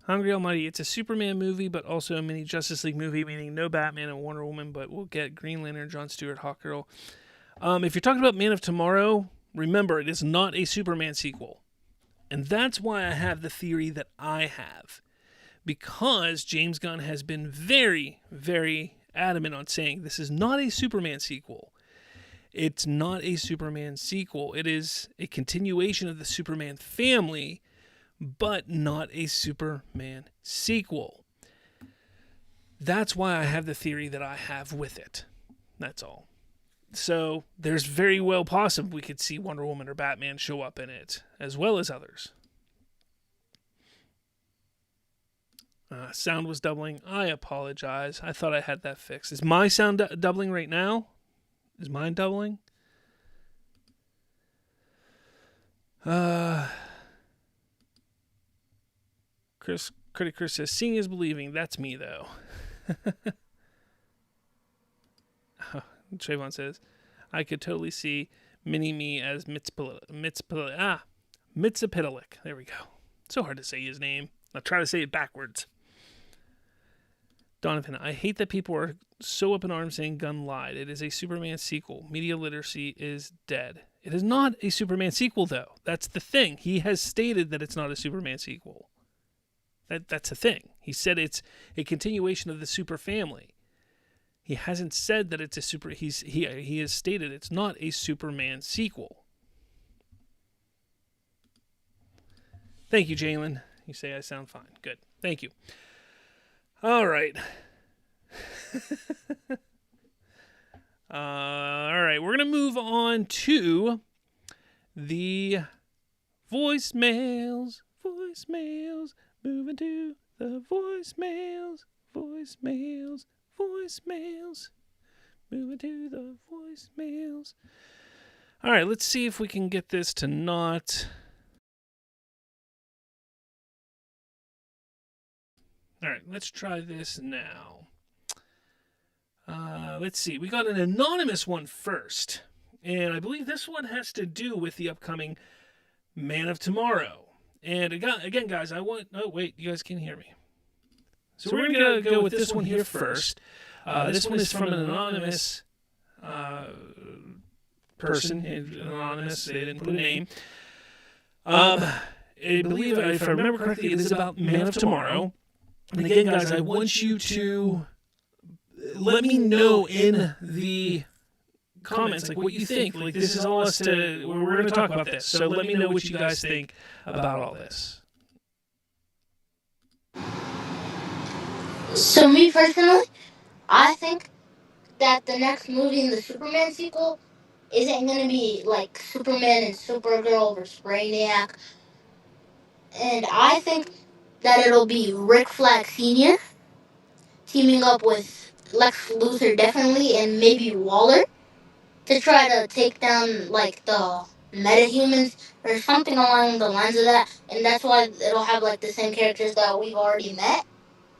Hungry Almighty, it's a Superman movie, but also a mini Justice League movie, meaning no Batman and Wonder Woman, but we'll get Green Lantern, Jon Stewart, Hawkgirl. If you're talking about Man of Tomorrow, remember, it is not a Superman sequel. And that's why I have the theory that I have. Because James Gunn has been very, very adamant on saying this is not a Superman sequel. It's not a Superman sequel. It is a continuation of the Superman family, but not a Superman sequel. That's why I have the theory that I have with it. That's all. So there's very well possible we could see Wonder Woman or Batman show up in it, as well as others. Sound was doubling. I apologize. I thought I had that fixed. Is my sound doubling right now? Is mine doubling? Critic Chris says, seeing is believing. That's me, though. Trayvon says, I could totally see Mini-Me as Mitsapitalik. There we go. So hard to say his name. I'll try to say it backwards. Donovan, I hate that people are so up in arms saying Gunn lied. It is a Superman sequel. Media literacy is dead. It is not a Superman sequel, though. That's the thing. He has stated that it's not a Superman sequel. That's the thing. He said it's a continuation of the super family. He hasn't said that it's a super... He has stated it's not a Superman sequel. Thank you, Jalen. You say I sound fine. Good. Thank you. All right. All right. We're going to move on to the voicemails. Voicemails. Moving to the voicemails. Voicemails. Voicemails. Moving to the voicemails. All right. Let's see if we can get this to not... All right, let's try this now. Let's see. We got an anonymous one first. And I believe this one has to do with the upcoming Man of Tomorrow. And again, guys, Oh, wait, you guys can hear me. So we're going to go with this one here first. This one is from an anonymous person. Anonymous, they didn't put a name. I believe, if I remember correctly, it is about Man of Tomorrow. And again, guys, I want you to let me know in the comments, like, what you think. Like, this is all us to... We're going to talk about this. So let me know what you guys think about all this. So me personally, I think that the next movie in the Superman sequel isn't going to be like Superman and Supergirl versus Brainiac. And I think that it'll be Rick Flag Sr. teaming up with Lex Luthor definitely, and maybe Waller, to try to take down like the metahumans or something along the lines of that. And that's why it'll have like the same characters that we've already met,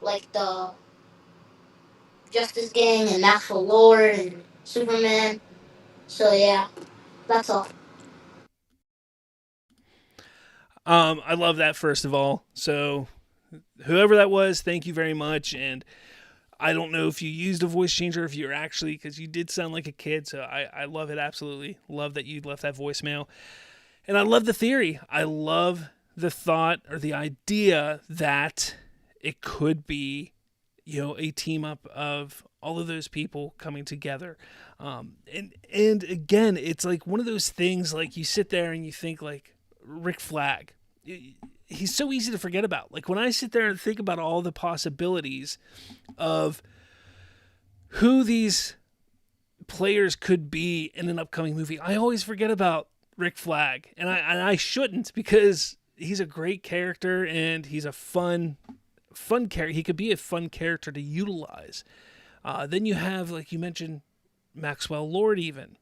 like the Justice Gang and Maxwell Lord and Superman. So yeah, that's all. I love that, first of all. So whoever that was, thank you very much. And I don't know if you used a voice changer, if you're actually, because you did sound like a kid. So I love it. Absolutely love that you left that voicemail. And I love the theory. I love the thought or the idea that it could be, a team up of all of those people coming together. And again, it's like one of those things, like you sit there and you think like Rick Flag, he's so easy to forget about. Like when I sit there and think about all the possibilities of who these players could be in an upcoming movie, I always forget about Rick Flag, and I shouldn't, because he's a great character and he's a fun character. He could be a fun character to utilize. Then you have, like you mentioned, Maxwell Lord even,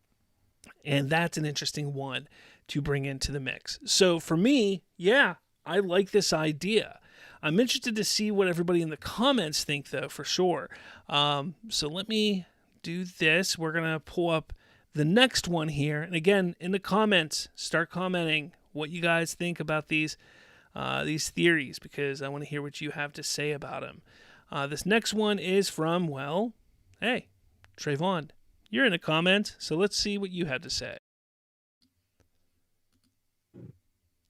and that's an interesting one to bring into the mix. So for me, yeah, I like this idea. I'm interested to see what everybody in the comments think, though, for sure. So let me do this. We're going to pull up the next one here. And again, in the comments, start commenting what you guys think about these theories, because I want to hear what you have to say about them. This next one is from, well, hey, Trayvon, you're in the comments, so let's see what you have to say.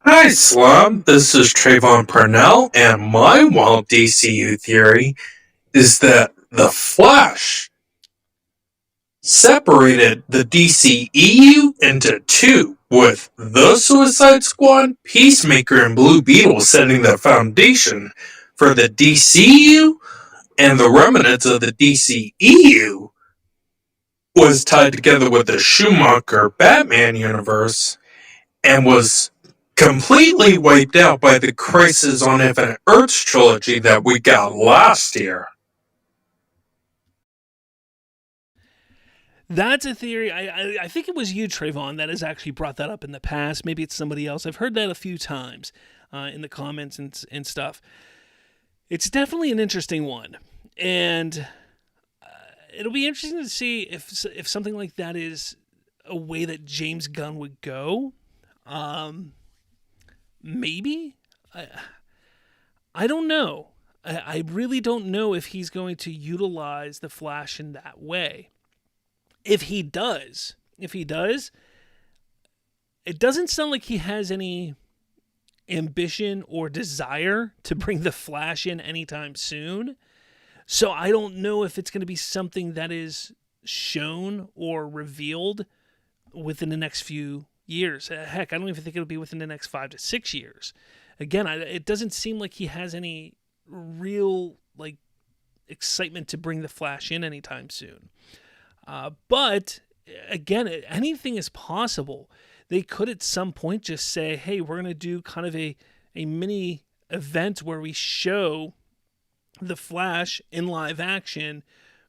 Hi, Slum. This is Trayvon Parnell, and my wild DCU theory is that the Flash separated the DCEU into two, with the Suicide Squad, Peacemaker, and Blue Beetle setting the foundation for the DCU, and the remnants of the DCEU was tied together with the Schumacher Batman universe and was completely wiped out by the Crisis on Infinite Earths trilogy that we got last year. That's a theory. I think it was you, Trayvon, that has actually brought that up in the past. Maybe it's somebody else. I've heard that a few times in the comments and stuff. It's definitely an interesting one. And it'll be interesting to see if something like that is a way that James Gunn would go. Maybe? I don't know. I really don't know if he's going to utilize the Flash in that way. If he does, it doesn't sound like he has any ambition or desire to bring the Flash in anytime soon. So I don't know if it's going to be something that is shown or revealed within the next few years. Heck, I don't even think it'll be within the next 5 to 6 years. Again, it doesn't seem like he has any real excitement to bring the Flash in anytime soon. But again, anything is possible. They could at some point just say, hey, we're going to do kind of a mini event where we show the Flash in live action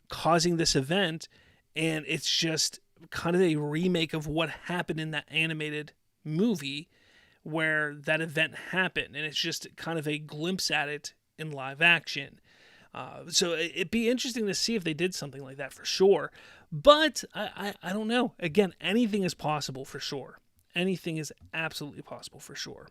causing this event, and it's just kind of a remake of what happened in that animated movie where that event happened, and it's just kind of a glimpse at it in live action. So it'd be interesting to see if they did something like that for sure. But I don't know. Again, anything is possible for sure. Anything is absolutely possible for sure.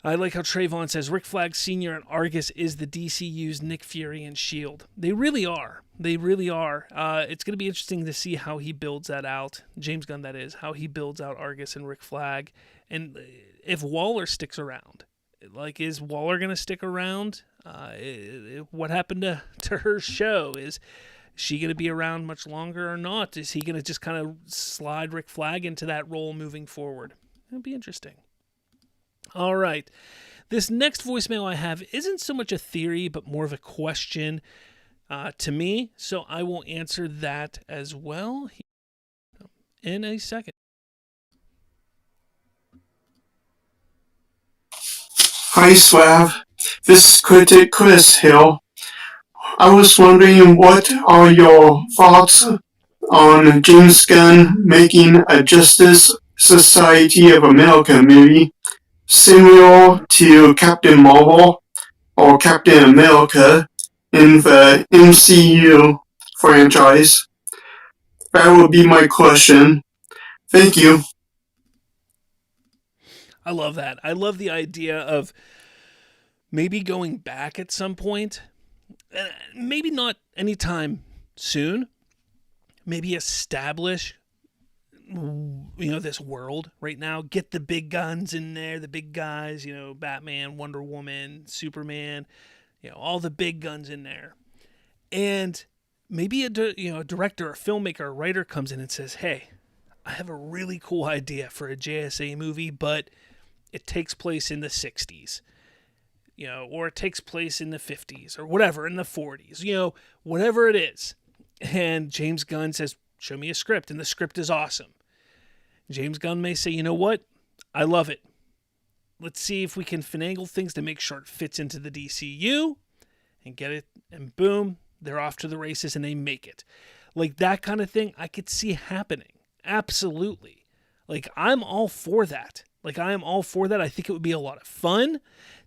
I like how Trayvon says Rick Flag Sr. and Argus is the DCU's Nick Fury and S.H.I.E.L.D. They really are. They really are. It's going to be interesting to see how he builds that out. James Gunn, that is. How he builds out Argus and Rick Flag. And if Waller sticks around. Is Waller going to stick around? What happened to her show? Is she going to be around much longer or not? Is he going to just kind of slide Rick Flag into that role moving forward? It'll be interesting. All right. This next voicemail I have isn't so much a theory, but more of a question to me. So I will answer that as well in a second. Hi, Slav. This is Critic Chris Hill. I was wondering, what are your thoughts on James Gunn making a Justice Society of America movie similar to Captain Marvel or Captain America in the MCU franchise? That would be my question. Thank you. I love that. I love the idea of maybe going back at some point. Maybe not anytime soon. Maybe establish this world right now. Get the big guns in there, the big guys, Batman, Wonder Woman, Superman, all the big guns in there. And maybe a director, a filmmaker, a writer comes in and says, hey, I have a really cool idea for a JSA movie, but it takes place in the 60s, or it takes place in the 50s or whatever, in the 40s, whatever it is. And James Gunn says, show me a script, and the script is awesome. James Gunn may say, you know what? I love it. Let's see if we can finagle things to make sure it fits into the DCU and get it, and boom, they're off to the races and they make it. Like that kind of thing I could see happening. Absolutely. Like I'm all for that. I think it would be a lot of fun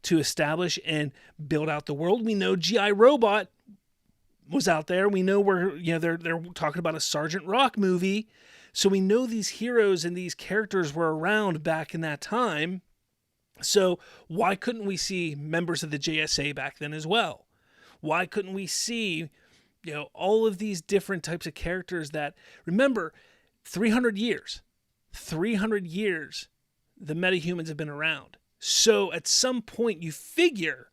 to establish and build out the world. We know G.I. Robot was out there. We know they're talking about a Sergeant Rock movie. So we know these heroes and these characters were around back in that time. So why couldn't we see members of the JSA back then as well? Why couldn't we see, all of these different types of characters that, remember, 300 years, the metahumans have been around. So at some point you figure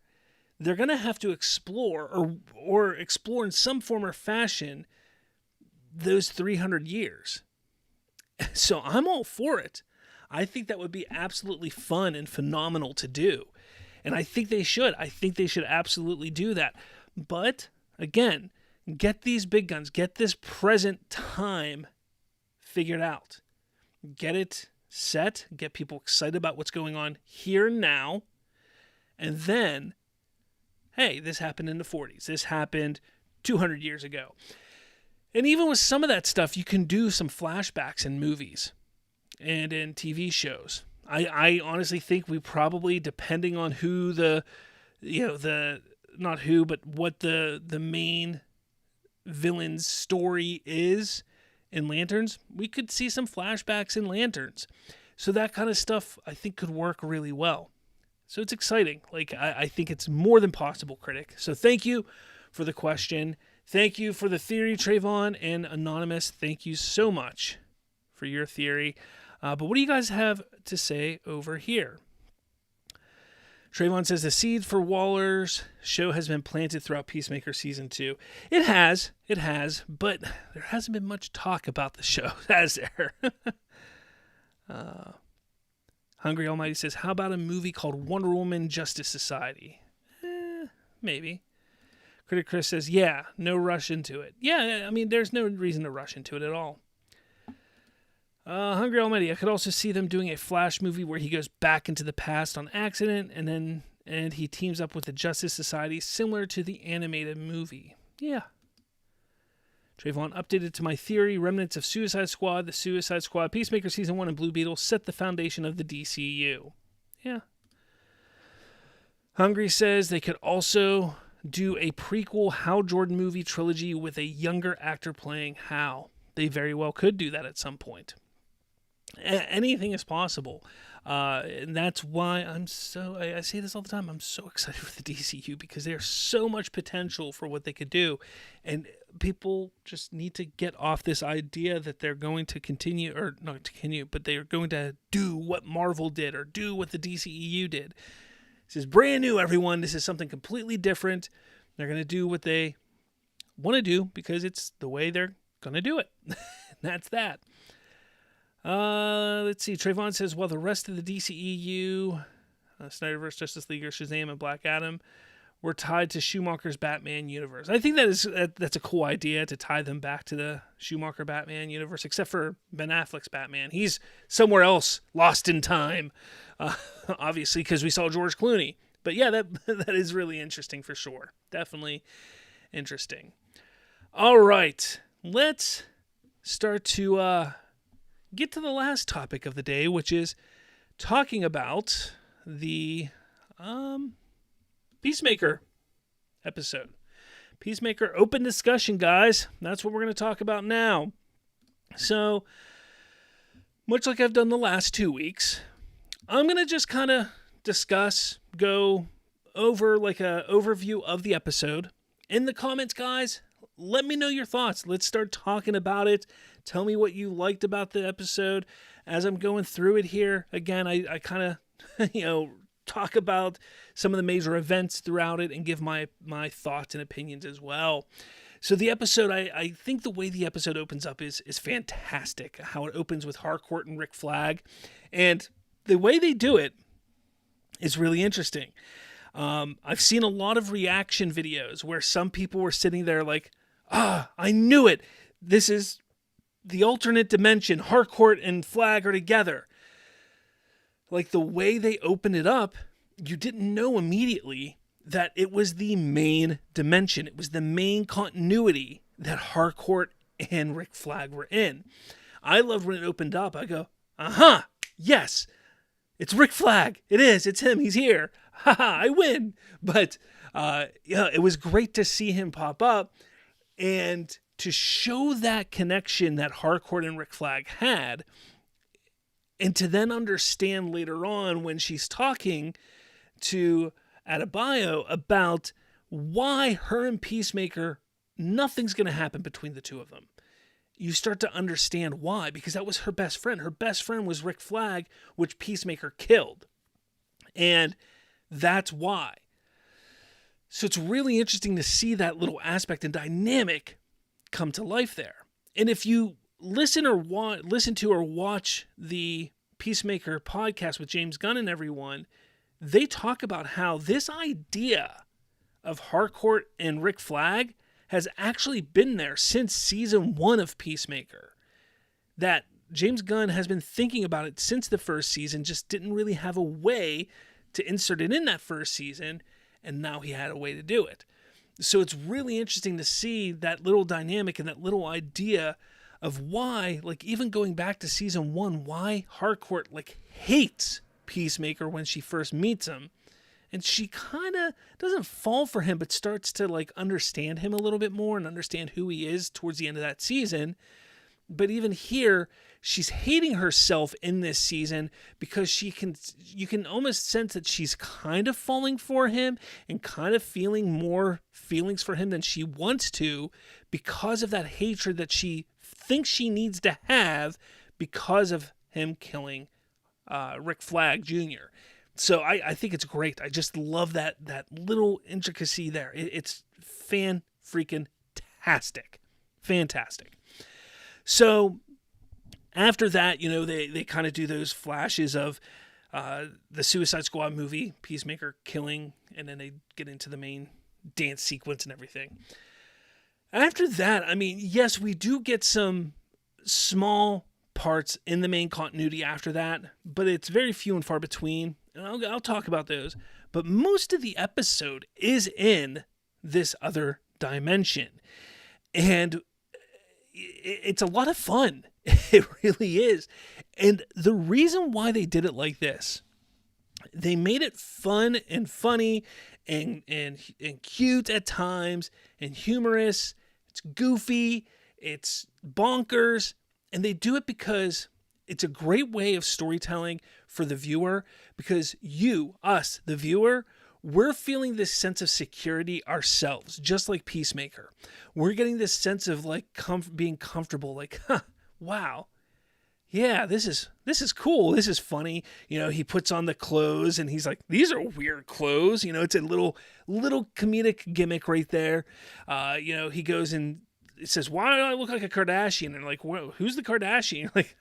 they're going to have to explore or explore in some form or fashion those 300 years. So I'm all for it. I think that would be absolutely fun and phenomenal to do. And I think they should. I think they should absolutely do that. But again, get these big guns, get this present time figured out. Get it set, get people excited about what's going on here and now. And then, hey, this happened in the 40s. This happened 200 years ago. And even with some of that stuff, you can do some flashbacks in movies and in TV shows. I honestly think we probably, depending on who what the main villain's story is in Lanterns, we could see some flashbacks in Lanterns. So that kind of stuff I think could work really well. So it's exciting. I think it's more than possible, Critic. So thank you for the question. Thank you for the theory, Trayvon, and Anonymous. Thank you so much for your theory. But what do you guys have to say over here? Trayvon says the seed for Waller's show has been planted throughout Peacemaker Season 2. It has, but there hasn't been much talk about the show, has there? Hungry Almighty says, how about a movie called Wonder Woman Justice Society? Maybe. Critic Chris says, yeah, no rush into it. Yeah, I mean, there's no reason to rush into it at all. Hungry Almighty, I could also see them doing a Flash movie where he goes back into the past on accident and he teams up with the Justice Society, similar to the animated movie. Yeah. Trayvon, updated to my theory, remnants of Suicide Squad, the Suicide Squad, Peacemaker Season 1, and Blue Beetle set the foundation of the DCU. Yeah. Hungry says they could also do a prequel Hal Jordan movie trilogy with a younger actor playing Hal. They very well could do that at some point. Anything is possible. And that's why I say this all the time, I'm so excited for the DCU because there's so much potential for what they could do. And people just need to get off this idea that they're going to continue, or not continue, but they're going to do what Marvel did or do what the DCEU did. This is brand new, everyone. This is something completely different. They're going to do what they want to do because it's the way they're going to do it. That's that. Let's see. Trayvon says, well, the rest of the DCEU, Snyderverse, Justice League, Shazam, and Black Adam were tied to Schumacher's Batman universe. I think that's a cool idea to tie them back to the Schumacher Batman universe, except for Ben Affleck's Batman. He's somewhere else, lost in time, obviously, because we saw George Clooney. But yeah, that is really interesting for sure. Definitely interesting. All right, let's start to get to the last topic of the day, which is talking about the Peacemaker episode. Peacemaker open discussion, guys. That's what we're going to talk about now. So, much like I've done the last 2 weeks, I'm going to just kind of go over like a overview of the episode. In the comments, guys, let me know your thoughts. Let's start talking about it. Tell me what you liked about the episode. As I'm going through it here, again, I kind of, talk about some of the major events throughout it and give my thoughts and opinions as well. So the episode, I think the way the episode opens up is fantastic. How it opens with Harcourt and Rick Flag. And the way they do it, is really interesting. I've seen a lot of reaction videos where some people were sitting there like, I knew it. This is the alternate dimension. Harcourt and Flag are together. Like the way they opened it up, you didn't know immediately that it was the main dimension. It was the main continuity that Harcourt and Rick Flag were in. I loved when it opened up. I go, yes, it's Rick Flag. It is. It's him. He's here. I win. But it was great to see him pop up and to show that connection that Harcourt and Rick Flag had, and to then understand later on when she's talking to Adebayo about why her and Peacemaker, nothing's going to happen between the two of them. You start to understand why, because that was her best friend. Her best friend was Rick Flag, which Peacemaker killed. And that's why. So it's really interesting to see that little aspect and dynamic come to life there. And if you listen to or watch the Peacemaker podcast with James Gunn and everyone, they talk about how this idea of Harcourt and Rick Flag has actually been there since season 1 of Peacemaker. That James Gunn has been thinking about it since the first season, just didn't really have a way to insert it in that first season, and now he had a way to do it. So it's really interesting to see that little dynamic and that little idea of why, like even going back to season 1, why Harcourt like hates Peacemaker when she first meets him. And she kind of doesn't fall for him, but starts to like understand him a little bit more and understand who he is towards the end of that season. But even here, she's hating herself in this season because you can almost sense that she's kind of falling for him and kind of feeling more feelings for him than she wants to because of that hatred that she thinks she needs to have because of him killing Rick Flag Jr. So I think it's great. I just love that little intricacy there. It's fan-freaking-tastic. Fantastic. So after that, they kind of do those flashes of the Suicide Squad movie, Peacemaker killing, and then they get into the main dance sequence and everything. After that, I mean, yes, we do get some small parts in the main continuity after that, but it's very few and far between. And I'll talk about those. But most of the episode is in this other dimension. And it's a lot of fun. It really is. And the reason why they did it like this, they made it fun and funny and cute at times and humorous. It's goofy. It's bonkers. And they do it because it's a great way of storytelling for the viewer, because us, the viewer, we're feeling this sense of security ourselves, just like Peacemaker. We're getting this sense of like being comfortable, like, wow, yeah, this is cool. This is funny. He puts on the clothes and he's like, these are weird clothes. It's a little comedic gimmick right there. He goes and it says, why do I look like a Kardashian? And like, whoa, who's the Kardashian? Like,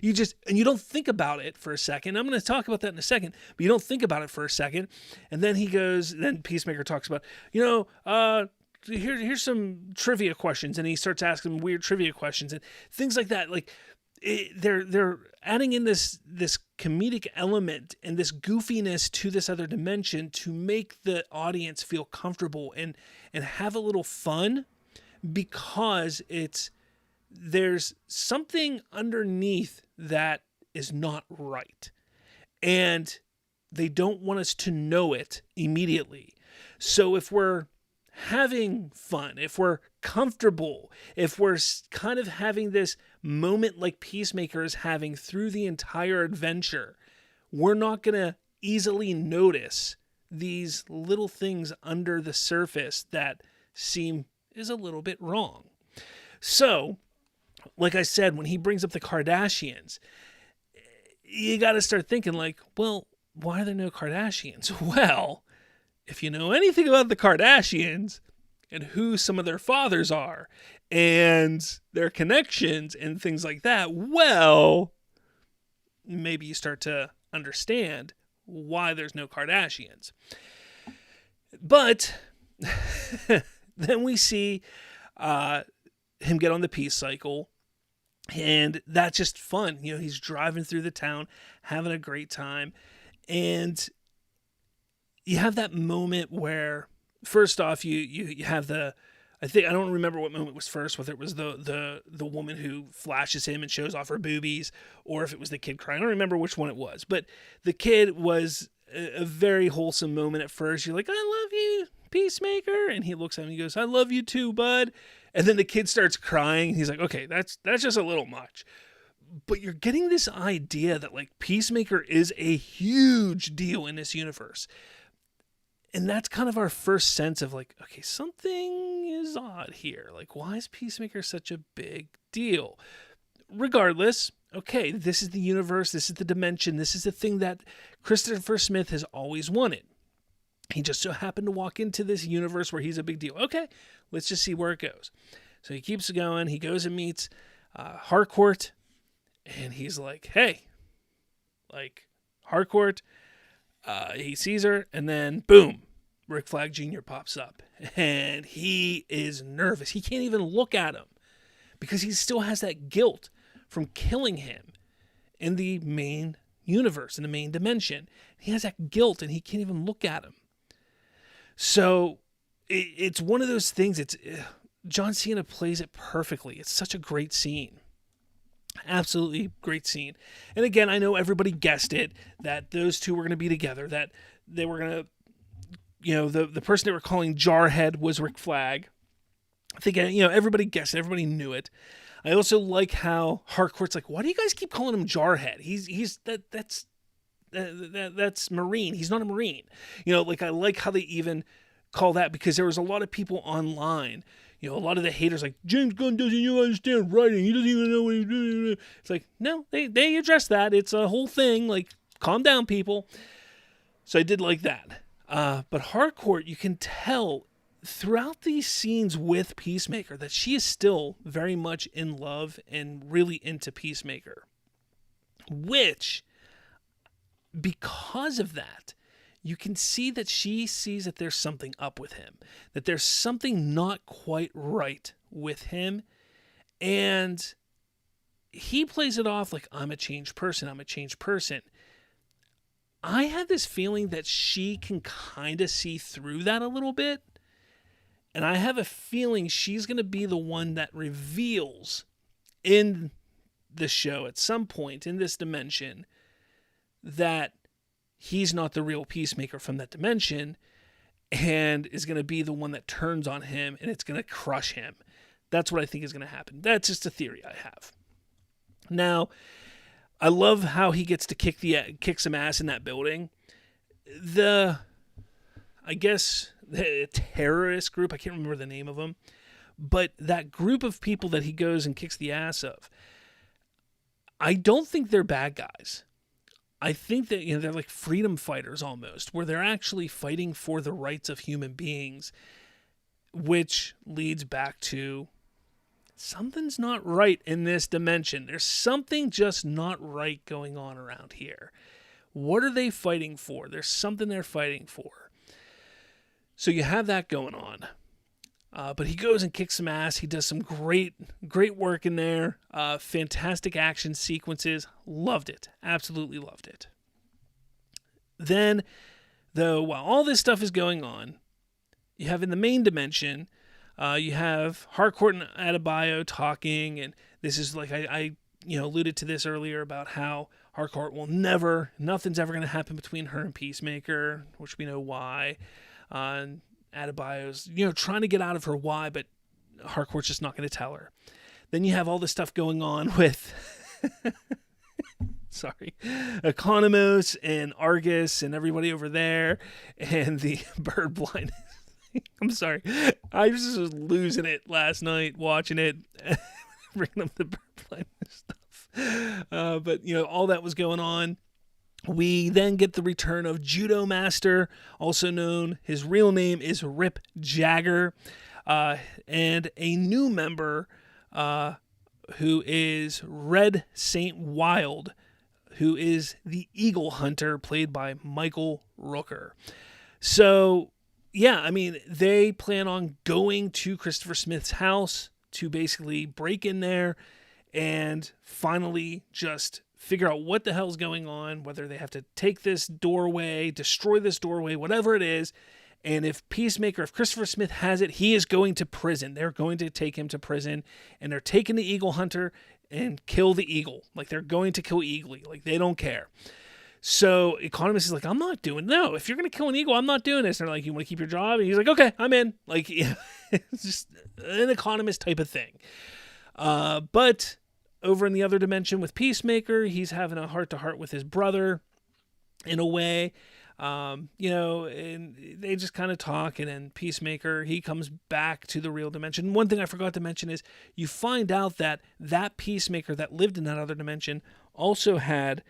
you don't think about it for a second. I'm going to talk about that in a second, but you don't think about it for a second. And then then Peacemaker talks about, here's some trivia questions. And he starts asking weird trivia questions and things like that. Like they're adding in this comedic element and this goofiness to this other dimension to make the audience feel comfortable and have a little fun. Because there's something underneath that is not right. And they don't want us to know it immediately. So if we're having fun, if we're comfortable, if we're kind of having this moment like Peacemaker is having through the entire adventure, we're not going to easily notice these little things under the surface that seem is a little bit wrong. So, like I said, when he brings up the Kardashians, you got to start thinking like, well, why are there no Kardashians? Well, if you know anything about the Kardashians and who some of their fathers are and their connections and things like that, well, maybe you start to understand why there's no Kardashians. But then we see him get on the peace cycle, and that's just fun. You know, he's driving through the town, having a great time, and you have that moment where, first off, you have the, I don't remember what moment was first, whether it was the woman who flashes him and shows off her boobies, or if it was the kid crying. I don't remember which one it was, but the kid was a very wholesome moment at first. You're like, I love you, Peacemaker. And he looks at him and he goes, I love you too, bud. And then the kid starts crying. He's like, okay, that's just a little much. But you're getting this idea that like Peacemaker is a huge deal in this universe. And that's kind of our first sense of like, okay, something is odd here. Like, why is Peacemaker such a big deal? Regardless, okay, this is the universe, this is the dimension, this is the thing that Christopher Smith has always wanted. He just so happened to walk into this universe where he's a big deal. Okay, let's just see where it goes. So he keeps going. He goes and meets Harcourt, and he's like, hey, like, Harcourt, he sees her, and then, boom, Rick Flag Jr. pops up. And he is nervous. He can't even look at him because he still has that guilt from killing him in the main universe, in the main dimension. He has that guilt, and he can't even look at him. So it's one of those things. John Cena plays it perfectly. It's such a great scene. Absolutely great scene. And again, I know everybody guessed it, that those two were going to be together, that they were going to, you know, the person they were calling Jarhead was Rick Flag. I think, you know, everybody guessed it. Everybody knew it. I also like how Harcourt's like, why do you guys keep calling him Jarhead? That's Marine. He's not a Marine. You know, like I like how they even call that, because there was a lot of people online, you know, a lot of the haters like, James Gunn doesn't even understand writing. He doesn't even know what he's doing. It's like, no, they address that. It's a whole thing. Like, calm down, people. So I did like that. But Harcourt, you can tell throughout these scenes with Peacemaker that she is still very much in love and really into Peacemaker. Which, because of that, you can see that she sees that there's something up with him, that there's something not quite right with him, and he plays it off like, I'm a changed person. I have this feeling that she can kind of see through that a little bit, and I have a feeling she's going to be the one that reveals in the show at some point in this dimension that he's not the real Peacemaker from that dimension, and is going to be the one that turns on him, and it's going to crush him. That's what I think is going to happen. That's just a theory I have. Now, I love how he gets to kick some ass in that building. The terrorist group, I can't remember the name of them, but that group of people that he goes and kicks the ass of, I don't think they're bad guys. I think that, you know, they're like freedom fighters almost, where they're actually fighting for the rights of human beings, which leads back to something's not right in this dimension. There's something just not right going on around here. What are they fighting for? There's something they're fighting for. So you have that going on. But he goes and kicks some ass. He does some great work in there. Fantastic action sequences. Loved it. Absolutely loved it. Then, though, while all this stuff is going on, you have in the main dimension, you have Harcourt and Adebayo talking, and this is like I alluded to this earlier about how Harcourt will nothing's ever going to happen between her and Peacemaker, which we know why. And Adebayo's, trying to get out of her why, but Harcourt's just not going to tell her. Then you have all this stuff going on with, Economos and Argus and everybody over there, and the bird blindness. I'm sorry. I was just losing it last night watching it, bringing up the bird blindness stuff. But, all that was going on. We then get the return of Judo Master, also known, his real name is Rip Jagger, and a new member who is Red Saint Wild, who is the Eagle Hunter, played by Michael Rooker. So, yeah, I mean, they plan on going to Christopher Smith's house to basically break in there and finally just figure out what the hell's going on, whether they have to take this doorway, destroy this doorway, whatever it is. And if Christopher Smith has it, he is going to prison. They're going to take him to prison, and they're taking the Eagle Hunter and kill the eagle. Like, they're going to kill Eagly. Like, they don't care. So Economist is like, I'm not doing, no, if you're going to kill an eagle, I'm not doing this. And they're like, you want to keep your job? And he's like, okay, I'm in. Like, yeah, it's just an Economist type of thing. But over in the other dimension with Peacemaker, he's having a heart-to-heart with his brother in a way. And they just kind of talk, and then Peacemaker, he comes back to the real dimension. One thing I forgot to mention is you find out that Peacemaker that lived in that other dimension also had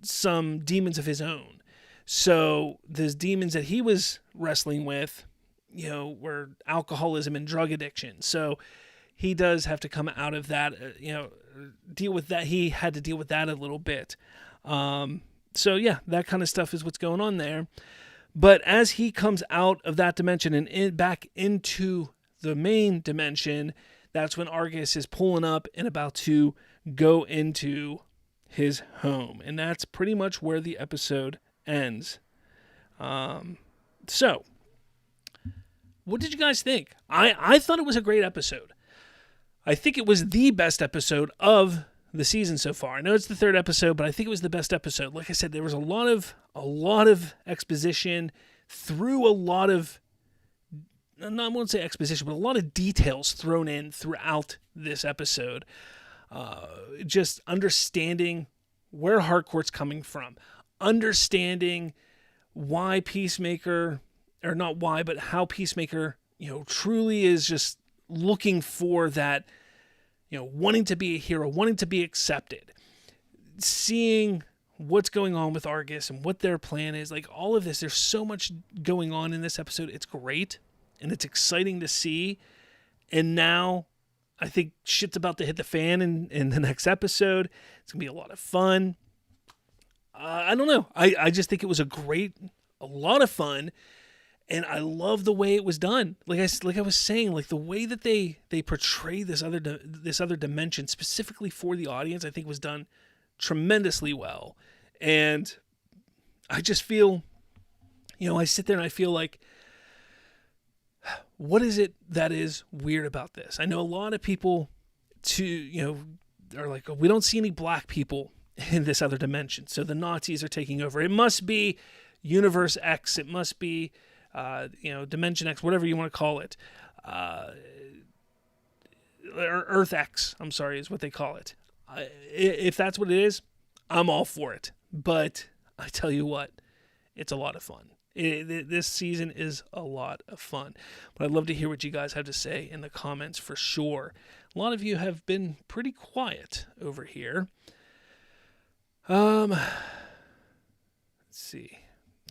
some demons of his own. So those demons that he was wrestling with, were alcoholism and drug addiction. So he does have to come out of that, deal with that. He had to deal with that a little bit. So yeah, that kind of stuff is what's going on there. But as he comes out of that dimension and back into the main dimension, that's when Argus is pulling up and about to go into his home. And that's pretty much where the episode ends. So, what did you guys think? I thought it was a great episode. I think it was the best episode of the season so far. I know it's the third episode, but I think it was the best episode. Like I said, there was a lot of exposition through a lot of, I won't say exposition, but a lot of details thrown in throughout this episode. Just understanding where Harcourt's coming from, understanding why Peacemaker, or not why, but how Peacemaker, truly is just looking for that, wanting to be a hero, wanting to be accepted, seeing what's going on with Argus and what their plan is, like all of this. There's so much going on in this episode. It's great and it's exciting to see. And now I think shit's about to hit the fan in the next episode. It's going to be a lot of fun. I don't know. I just think it was a lot of fun. And I love the way it was done. Like I was saying, like the way that they portray this other dimension specifically for the audience, I think was done tremendously well. And I just feel, I sit there and I feel like, what is it that is weird about this? I know a lot of people are like, oh, we don't see any black people in this other dimension, so the Nazis are taking over. It must be Universe X. It must be Dimension X, whatever you want to call it. Or Earth X, I'm sorry, is what they call it. If that's what it is, I'm all for it. But I tell you what, it's a lot of fun. This season is a lot of fun. But I'd love to hear what you guys have to say in the comments for sure. A lot of you have been pretty quiet over here. Let's see.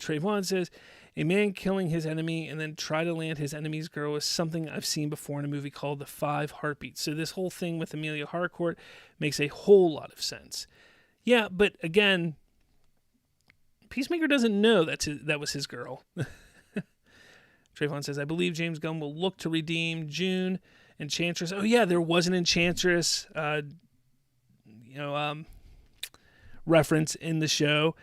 Trayvon says, a man killing his enemy and then try to land his enemy's girl is something I've seen before in a movie called The Five Heartbeats. So this whole thing with Amelia Harcourt makes a whole lot of sense. Yeah, but again, Peacemaker doesn't know that was his girl. Trayvon says, I believe James Gunn will look to redeem June. Enchantress. Oh yeah, there was an Enchantress reference in the show.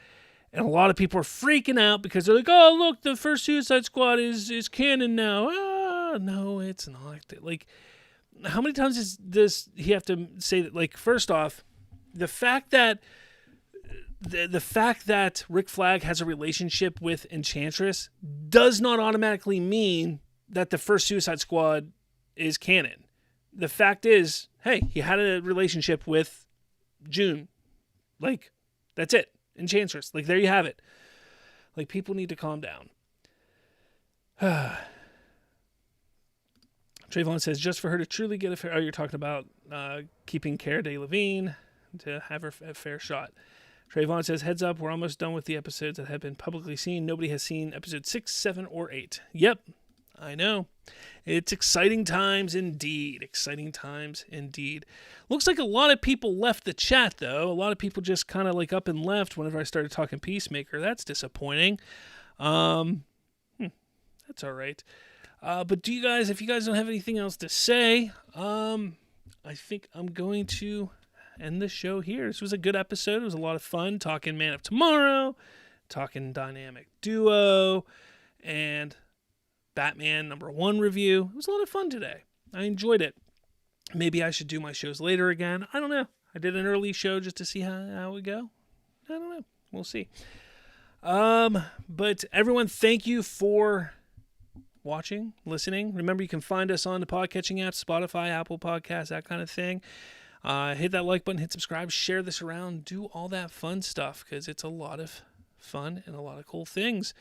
And a lot of people are freaking out because they're like, oh, look, the first Suicide Squad is canon now. Ah, no, it's not. Like, how many times does he have to say that? Like, first off, the fact that Rick Flag has a relationship with Enchantress does not automatically mean that the first Suicide Squad is canon. The fact is, hey, he had a relationship with June. Like, that's it. Enchantress. Like, there you have it. Like, people need to calm down. Trayvon says, just for her to truly get a fair... Oh, you're talking about keeping Cara Delevingne to have her a fair shot. Trayvon says, heads up, we're almost done with the episodes that have been publicly seen. Nobody has seen episode 6, 7, or 8. Yep. I know. It's exciting times indeed. Exciting times indeed. Looks like a lot of people left the chat, though. A lot of people just kind of like up and left whenever I started talking Peacemaker. That's disappointing. That's all right. But do you guys, if you guys don't have anything else to say, I think I'm going to end the show here. This was a good episode. It was a lot of fun talking Man of Tomorrow, talking Dynamic Duo, and Batman #1 review. It was a lot of fun today. I enjoyed it. Maybe I should do my shows later again. I don't know. I did an early show just to see how it would go. I don't know. We'll see. But everyone, thank you for watching, listening. Remember, you can find us on the podcatching apps, Spotify, Apple Podcasts, that kind of thing. Hit that like button, hit subscribe, share this around, do all that fun stuff, because it's a lot of fun and a lot of cool things.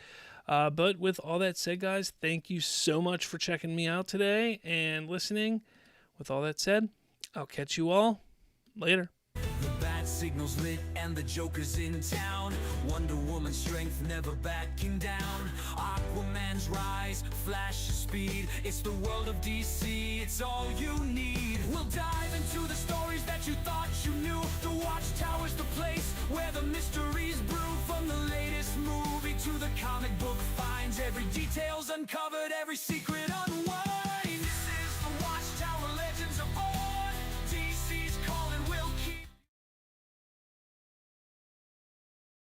But with all that said, guys, thank you so much for checking me out today and listening. With all that said, I'll catch you all later. Signals lit and the Joker's in town. Wonder Woman's strength never backing down. Aquaman's rise, Flash of speed. It's the world of DC, it's all you need. We'll dive into the stories that you thought you knew. The Watchtower's the place where the mysteries brew. From the latest movie to the comic book finds, every detail's uncovered, every secret unwound.